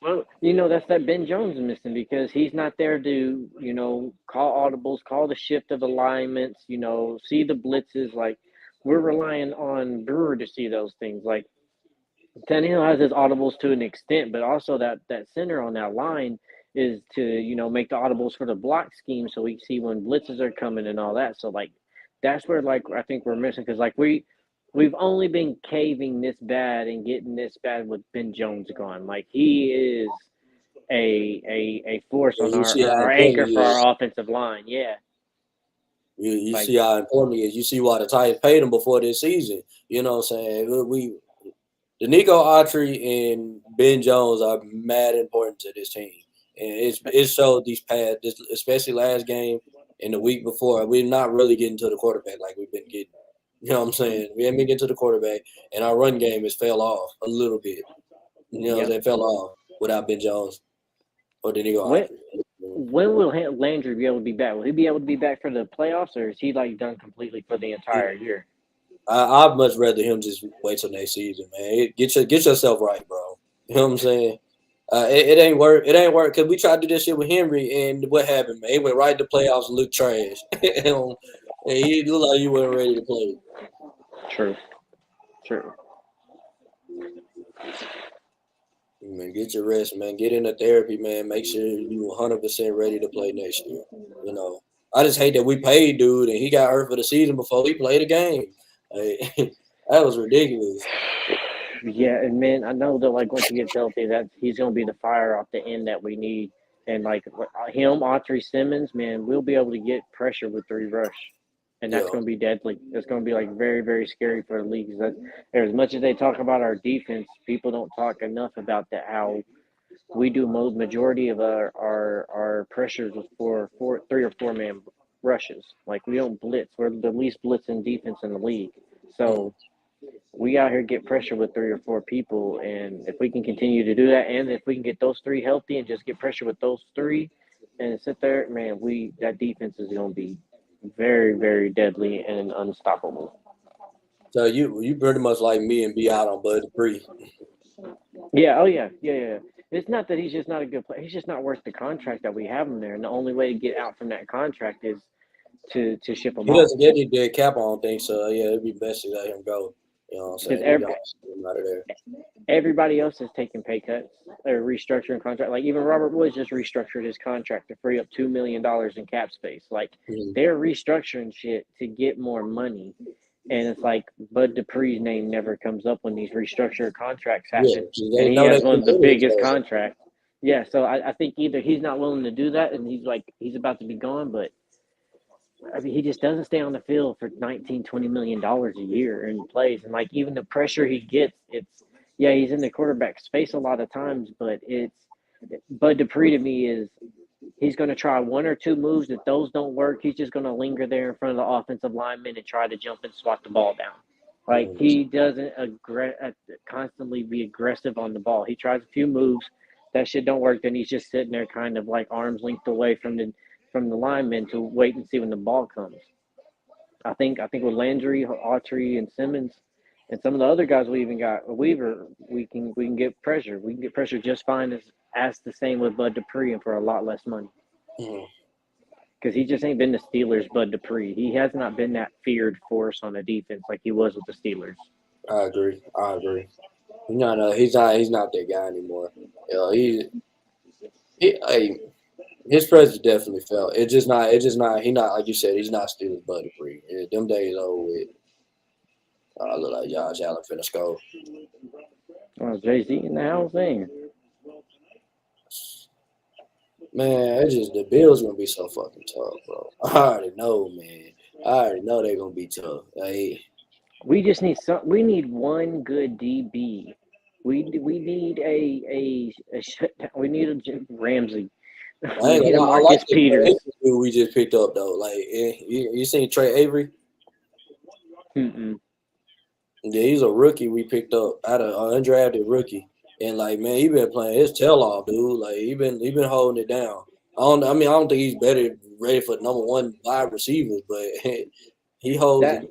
Speaker 3: Well, that's that Ben Jones is missing because he's not there to, call audibles, call the shift of alignments, see the blitzes. Like, we're relying on Brewer to see those things. Like, Tannehill has his audibles to an extent, but also that center on that line is to make the audibles for the block scheme so we see when blitzes are coming and all that. So like that's where like I think we're missing because like we've only been caving this bad and getting this bad with Ben Jones gone. Like he is a force on
Speaker 2: And you
Speaker 3: our
Speaker 2: see how
Speaker 3: our
Speaker 2: important
Speaker 3: anchor
Speaker 2: he
Speaker 3: for
Speaker 2: is.
Speaker 3: our offensive line. Yeah,
Speaker 2: You
Speaker 3: like
Speaker 2: see how important he is. You see why the Titans paid him before this season. You know what I'm saying? The Nico Autry and Ben Jones are mad important to this team, and it showed especially last game and the week before. We're not really getting to the quarterback like we've been getting. You know what I'm saying? We haven't been getting to the quarterback, and our run game has fell off a little bit. You know what I'm
Speaker 3: yep.
Speaker 2: saying? Fell off without Ben Jones or the Nico
Speaker 3: When
Speaker 2: Autry.
Speaker 3: when will Landry be able to be back? Will he be able to be back for the playoffs, or is he like done completely for the entire year?
Speaker 2: I'd much rather him just wait till next season, man. Get yourself right, bro. You know what I'm saying? It ain't work. It ain't work because we tried to do this shit with Henry, and what happened, man? He went right to playoffs and looked trash. And he looked like you weren't ready to play.
Speaker 3: True. True.
Speaker 2: Man, get your rest, man. Get into therapy, man. Make sure you 100% ready to play next year. I just hate that we paid dude and he got hurt for the season before he played a game. Like, that was ridiculous.
Speaker 3: Yeah, and man, I know that like once he gets healthy, that he's gonna be the fire off the end that we need. And like him, Autry Simmons, man, we'll be able to get pressure with three rush, and that's
Speaker 2: Yeah.
Speaker 3: gonna be deadly. It's gonna be like very, very scary for the league. That as much as they talk about our defense, people don't talk enough about that how we do majority of our pressures with three or four man rushes. Like we don't blitz. We're the least blitzing defense in the league. So we out here get pressure with three or four people, and if we can continue to do that, and if we can get those three healthy and just get pressure with those three, and sit there, man, that defense is going to be very, very deadly and unstoppable.
Speaker 2: So you pretty much like me and be out on Bud Dupree.
Speaker 3: Yeah. Oh yeah. Yeah. Yeah. It's not that he's just not a good player. He's just not worth the contract that we have him there, and the only way to get out from that contract is to ship him
Speaker 2: He
Speaker 3: off.
Speaker 2: doesn't get any dead cap, I don't think so. Yeah, it'd be best to let him go. You know what I'm saying?
Speaker 3: Because
Speaker 2: They don't get him out of there.
Speaker 3: everybody else is taking pay cuts or restructuring contract. Like even Robert Woods just restructured his contract to free up $2 million in cap space. Like they're restructuring shit to get more money. And it's like Bud Dupree's name never comes up when these restructured contracts
Speaker 2: Yeah,
Speaker 3: happen.
Speaker 2: they
Speaker 3: And he
Speaker 2: know they
Speaker 3: has
Speaker 2: can
Speaker 3: one of the
Speaker 2: do it.
Speaker 3: biggest
Speaker 2: So,
Speaker 3: contracts. Yeah, so I think either he's not willing to do that and he's about to be gone, but I mean, he just doesn't stay on the field for 19, $20 million a year and plays. And like even the pressure he gets, yeah, he's in the quarterback's face a lot of times, but Bud Dupree to me is he's going to try one or two moves. If those don't work, he's just going to linger there in front of the offensive lineman and try to jump and swat the ball down. Like he doesn't constantly be aggressive on the ball. He tries a few moves. That shit don't work. Then he's just sitting there kind of like arms length away from the lineman to wait and see when the ball comes. I think with Landry, Autry, and Simmons, and some of the other guys we even got Weaver, we can get pressure. We can get pressure just fine as the same with Bud Dupree and for a lot less money. Because he just ain't been the Steelers, Bud Dupree. He has not been that feared force on the defense like he was with the Steelers.
Speaker 2: I agree. He's not that guy anymore. You know, hey, his presence definitely felt. It's just not. He not like you said. He's not Steelers Bud Dupree. Them days over with. I look like Josh Allen finna score.
Speaker 3: Oh, Jay-Z in the house thing.
Speaker 2: Man, it's just the Bills gonna be so fucking tough, bro. I already know, man. I already know they're gonna be tough. Like,
Speaker 3: We just need we need one good DB. We need a shutdown. We need a Ramsey.
Speaker 2: I
Speaker 3: We
Speaker 2: ain't
Speaker 3: need
Speaker 2: gonna
Speaker 3: a
Speaker 2: lie. I like
Speaker 3: Marcus
Speaker 2: the
Speaker 3: Peters.
Speaker 2: dude we just picked up though. Like, you seen Trey Avery?
Speaker 3: Mm-mm.
Speaker 2: Yeah, he's a rookie we picked up out of an undrafted rookie, and like, man, he been playing his tail off, dude. Like, he been holding it down. I don't think he's ready for number one wide receivers, but he holds it.
Speaker 3: That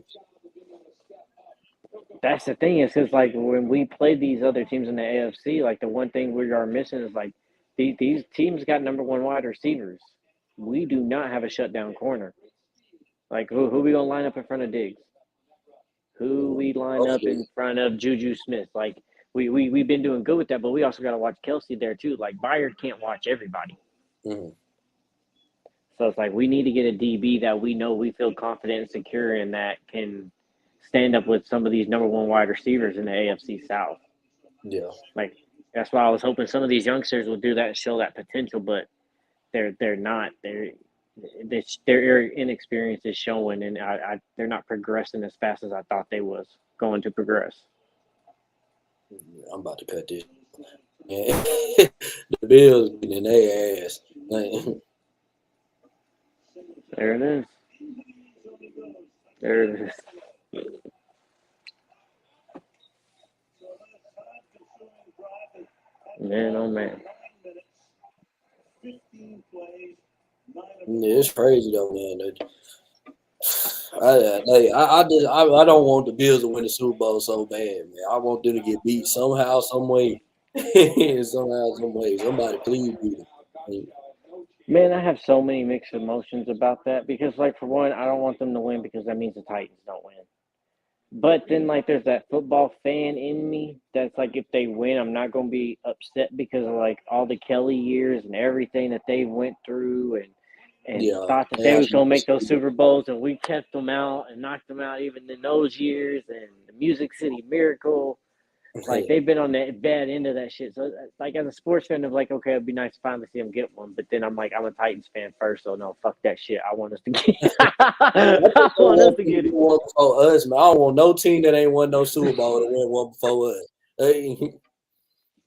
Speaker 3: that's the thing is because like when we play these other teams in the AFC, like the one thing we are missing is like these teams got number one wide receivers. We do not have a shutdown corner. Like who we gonna line up in front of Diggs? Who we line up
Speaker 2: Hopefully,
Speaker 3: in front of Juju Smith? Like we've been doing good with that, but we also got to watch Kelsey there too. Like Byard can't watch everybody.
Speaker 2: mm-hmm.
Speaker 3: So it's like we need to get a DB that we know we feel confident and secure in that can stand up with some of these number one wide receivers in the AFC South.
Speaker 2: Yeah.
Speaker 3: Like that's why I was hoping some of these youngsters will do that and show that potential, but they're not. Their inexperience is showing, and they're not progressing as fast as I thought they was going to progress.
Speaker 2: I'm about to cut this. Yeah. The Bills getting their ass. Like,
Speaker 3: There it is. There it is. Man, oh man.
Speaker 2: yeah, it's crazy though, man. I don't want the Bills to win the Super Bowl so bad, man. I want them to get beat somehow, some way. Somehow, some way. Somebody please beat them.
Speaker 3: Man, I have so many mixed emotions about that because, like, for one, I don't want them to win because that means the Titans don't win. But then, like, there's that football fan in me that's like, if they win, I'm not going to be upset because of like all the Kelly years and everything that they went through, and
Speaker 2: Yeah,
Speaker 3: thought that
Speaker 2: they
Speaker 3: they was
Speaker 2: actually
Speaker 3: gonna make those Super Bowls, and we kept them out and knocked them out even in those years. And the Music City Miracle, like they've been on that bad end of that shit. So like as a sports fan, I'm like, okay, it'd be nice to finally see them get one. But then I'm like, I'm a Titans fan first, so no, fuck that shit. I want us to get. I want us to get it.
Speaker 2: One before us, man. I don't want no team that ain't won no Super Bowl to win one before us.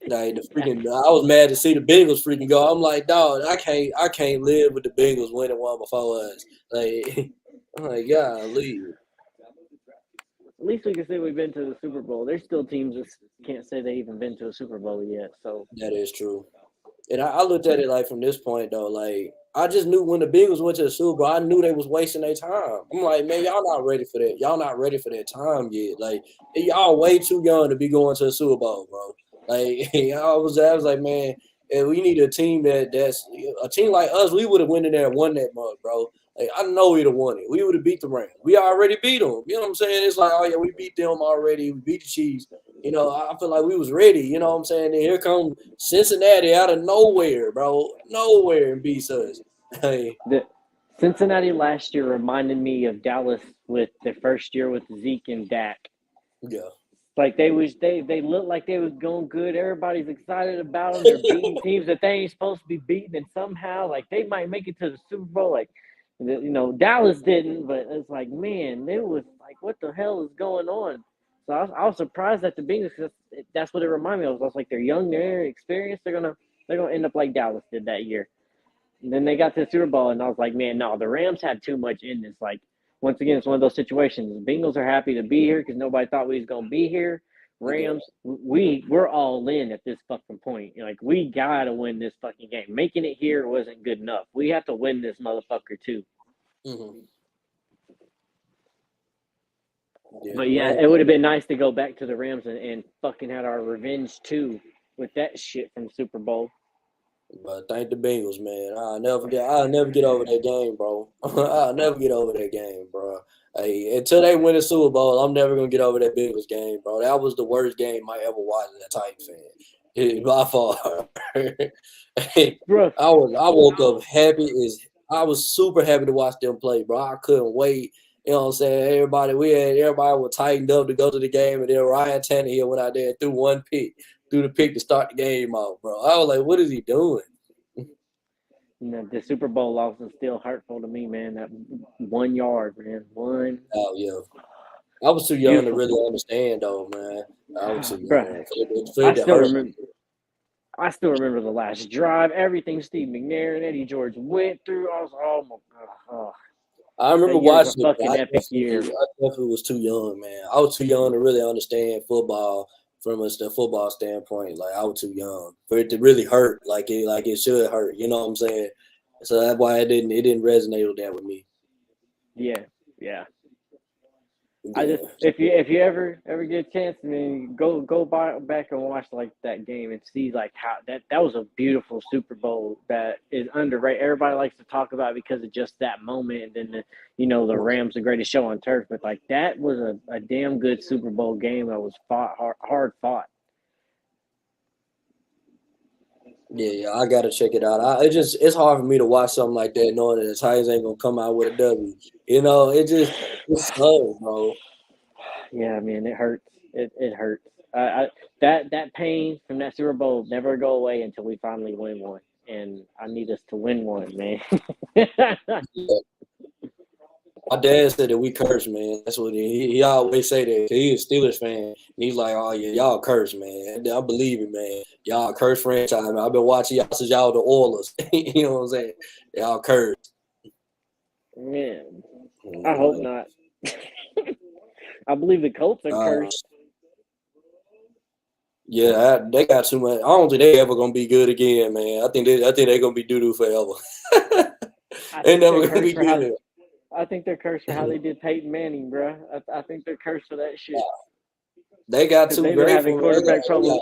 Speaker 2: Like the freaking, I was mad to see the Bengals freaking go. I'm like, dog, I can't live with the Bengals winning one before us. Like, I'm like, God, leave.
Speaker 3: At least we can say we've been to the Super Bowl. There's still teams that can't say they even been to a Super Bowl yet. So
Speaker 2: That is true. And I looked at it like from this point though, like I just knew when the Bengals went to the Super Bowl, I knew they was wasting their time. I'm like, man, y'all not ready for that. Y'all not ready for that time yet. Like y'all way too young to be going to the Super Bowl, bro. Like I was like, man, if we need a team that's a team like us, we would have went in there and won that month, bro. Like I know we'd have won it. We would have beat the Rams. We already beat them. You know what I'm saying? It's like, oh yeah, we beat them already. We beat the Chiefs. You know, I feel like we was ready. You know what I'm saying? And here come Cincinnati out of nowhere, bro. Nowhere and beats us. Hey,
Speaker 3: the Cincinnati last year reminded me of Dallas with the first year with Zeke and Dak.
Speaker 2: yeah.
Speaker 3: Like they looked like they was going good. Everybody's excited about them. They're beating teams that they ain't supposed to be beating, and somehow like they might make it to the Super Bowl. Like Dallas didn't, but it's like man, they was like, what the hell is going on? So I was surprised at the Bengals because that's what it reminded me of. I was like, they're young, they're experienced. They're gonna end up like Dallas did that year. And then they got to the Super Bowl, and I was like, man, no, the Rams had too much in this. Like, once again, it's one of those situations. The Bengals are happy to be here because nobody thought we was gonna be here. Rams, we're all in at this fucking point. Like, we gotta win this fucking game. Making it here wasn't good enough. We have to win this motherfucker too.
Speaker 2: Mm-hmm. Yeah,
Speaker 3: But yeah, it would have been nice to go back to the Rams and fucking had our revenge too with that shit from Super Bowl.
Speaker 2: but thank the Bengals, man. I'll never get over that game, bro. I'll never get over that game, bro. Hey, until they win the Super Bowl, I'm never gonna get over that Bengals game, bro. That was the worst game I ever watched as a Titans fan. By far. Hey,
Speaker 3: Bro,
Speaker 2: I woke up happy as I was super happy to watch them play, bro. I couldn't wait. You know what I'm saying? Everybody was tightened up to go to the game, and then Ryan Tannehill went out there and threw the pick to start the game off, bro. I was like, what is he doing?
Speaker 3: The Super Bowl loss is still hurtful to me, man. That 1 yard, man.
Speaker 2: Oh yeah. I was too young to
Speaker 3: Beautiful.
Speaker 2: really understand though, man. I was too
Speaker 3: Bro,
Speaker 2: young. It
Speaker 3: I still
Speaker 2: hurt.
Speaker 3: remember. I still remember the last drive. Everything Steve McNair and Eddie George went through. I was oh my god.
Speaker 2: I remember
Speaker 3: That year was a
Speaker 2: watching it, but
Speaker 3: fucking epic year.
Speaker 2: I definitely was too young, man. I was too young to really understand football from the football standpoint. Like I was too young for it to really hurt like it should hurt. You know what I'm saying? So that's why it didn't resonate with that with me.
Speaker 3: Yeah. I
Speaker 2: Yeah.
Speaker 3: just if you ever get a chance, man, go back and watch like that game and see like how that was a beautiful Super Bowl that is underrated. Everybody likes to talk about it because of just that moment, and then the Rams the greatest show on turf, but like that was a damn good Super Bowl game that was hard fought.
Speaker 2: Yeah, I gotta check it out. It's hard for me to watch something like that knowing that the Titans ain't gonna come out with a W. It's slow, bro.
Speaker 3: Yeah, man, it hurts. It hurts. That pain from that Super Bowl never go away until we finally win one, and I need us to win one, man.
Speaker 2: Yeah. My dad said that we curse, man. That's what he always say that. He's a Steelers fan. And he's like, oh yeah, y'all curse, man. I believe it, man. Y'all curse franchise, man. I've been watching y'all since y'all the Oilers. You know what I'm saying? Y'all curse.
Speaker 3: Man, I hope not. I believe the Colts are cursed.
Speaker 2: Yeah, they got too much. I don't think they ever gonna be good again, man. I think they're gonna be doo doo forever. They never gonna be good.
Speaker 3: I think they're cursed for how they did Peyton Manning, bro. I think they're cursed for that shit.
Speaker 2: They got too
Speaker 3: they've
Speaker 2: great
Speaker 3: been having quarterback trouble.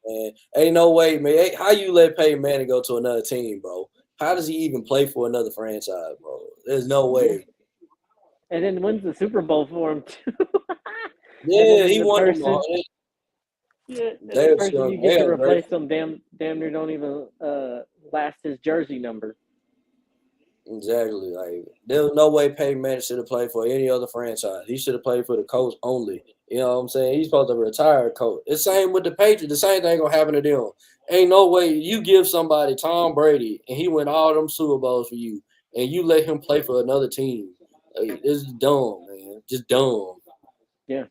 Speaker 2: Man. Ain't no way, man. Hey, how you let Peyton Manning go to another team, bro? How does he even play for another franchise, bro? There's no way.
Speaker 3: And then wins the Super Bowl for him too.
Speaker 2: Yeah, he won them all.
Speaker 3: Yeah, the person you get to replace him damn near don't even last his jersey number.
Speaker 2: Exactly. Like there was no way Peyton Manning should have played for any other franchise. He should have played for the Colts only. You know what I'm saying? He's supposed to retire coach. It's the same with the Patriots. The same thing gonna happen to them. Ain't no way you give somebody Tom Brady and he win all them Super Bowls for you, and you let him play for another team. Like, this is dumb, man. Just dumb.
Speaker 3: Yeah.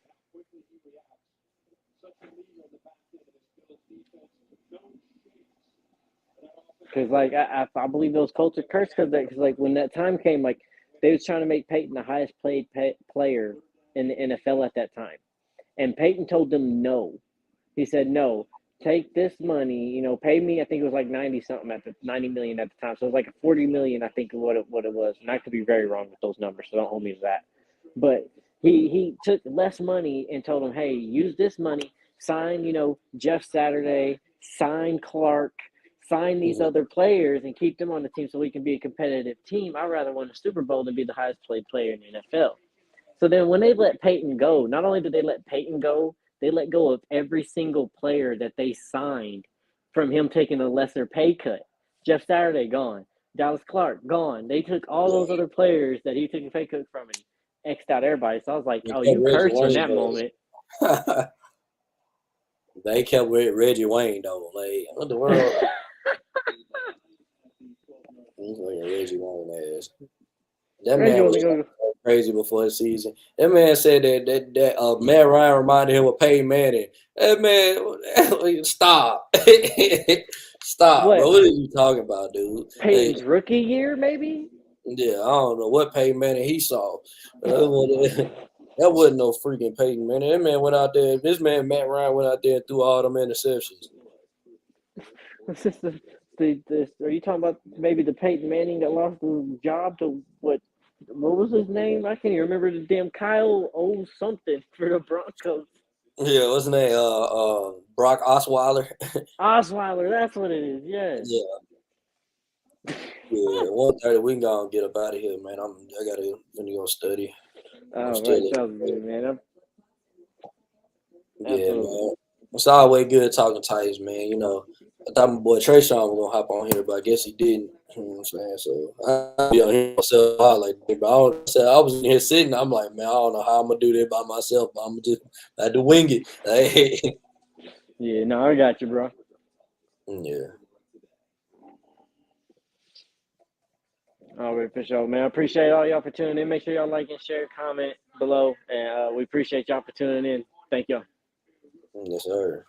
Speaker 3: Because like I believe those Colts are cursed because like when that time came, like they was trying to make Peyton the highest player in the NFL at that time, and Peyton told them no. He said no. Take this money, pay me. I think it was like 90 something 90 million at the time. So it was like 40 million, I think, what it was. And I could be very wrong with those numbers, so don't hold me to that. But he took less money and told them, hey, use this money, sign, Jeff Saturday, sign Clark, sign these other players and keep them on the team so we can be a competitive team. I'd rather win a Super Bowl than be the highest paid player in the NFL. So then when they let Peyton go, not only did they let Peyton go, they let go of every single player that they signed from him taking a lesser pay cut. Jeff Saturday, gone. Dallas Clark, gone. They took all those other players that he took a pay cut from and X'd out everybody. So I was like, oh, you
Speaker 2: Reggie
Speaker 3: cursed in
Speaker 2: Wayne
Speaker 3: that moment.
Speaker 2: They kept with Reggie Wayne though. Like what the world? He's like a Reggie Wayne ass. That man was crazy before the season. That man said that Matt Ryan reminded him of Peyton Manning. That man, stop, stop,
Speaker 3: What?
Speaker 2: bro. What are you talking about, dude?
Speaker 3: Peyton's rookie year, maybe?
Speaker 2: Yeah, I don't know what Peyton Manning he saw. That wasn't no freaking Peyton Manning. That man went out there. This man Matt Ryan went out there and threw all them interceptions.
Speaker 3: Are you talking about maybe the Peyton Manning that lost his job to what was his name? I can't even remember the damn Kyle something for the Broncos.
Speaker 2: Yeah, what's his name? Brock Osweiler.
Speaker 3: Osweiler, that's what it is. Yes.
Speaker 2: Yeah. Yeah, 1:30. We can go and get up out of here, man. I gotta go study.
Speaker 3: Oh, right, sounds good, man.
Speaker 2: Yeah, man. It's always good talking Titans, man. I thought my boy Trayshawn was gonna hop on here, but I guess he didn't. You know what I'm saying? So I'll be on here myself like that. But I was in here sitting. I'm like, man, I don't know how I'm gonna do this by myself, but I'm gonna just have to wing it. Hey.
Speaker 3: Yeah, no, I got you, bro.
Speaker 2: Yeah.
Speaker 3: All right, for sure, man. I appreciate all y'all for tuning in. Make sure y'all like and share, comment below, and we appreciate y'all for tuning in. Thank y'all.
Speaker 2: Yes, sir.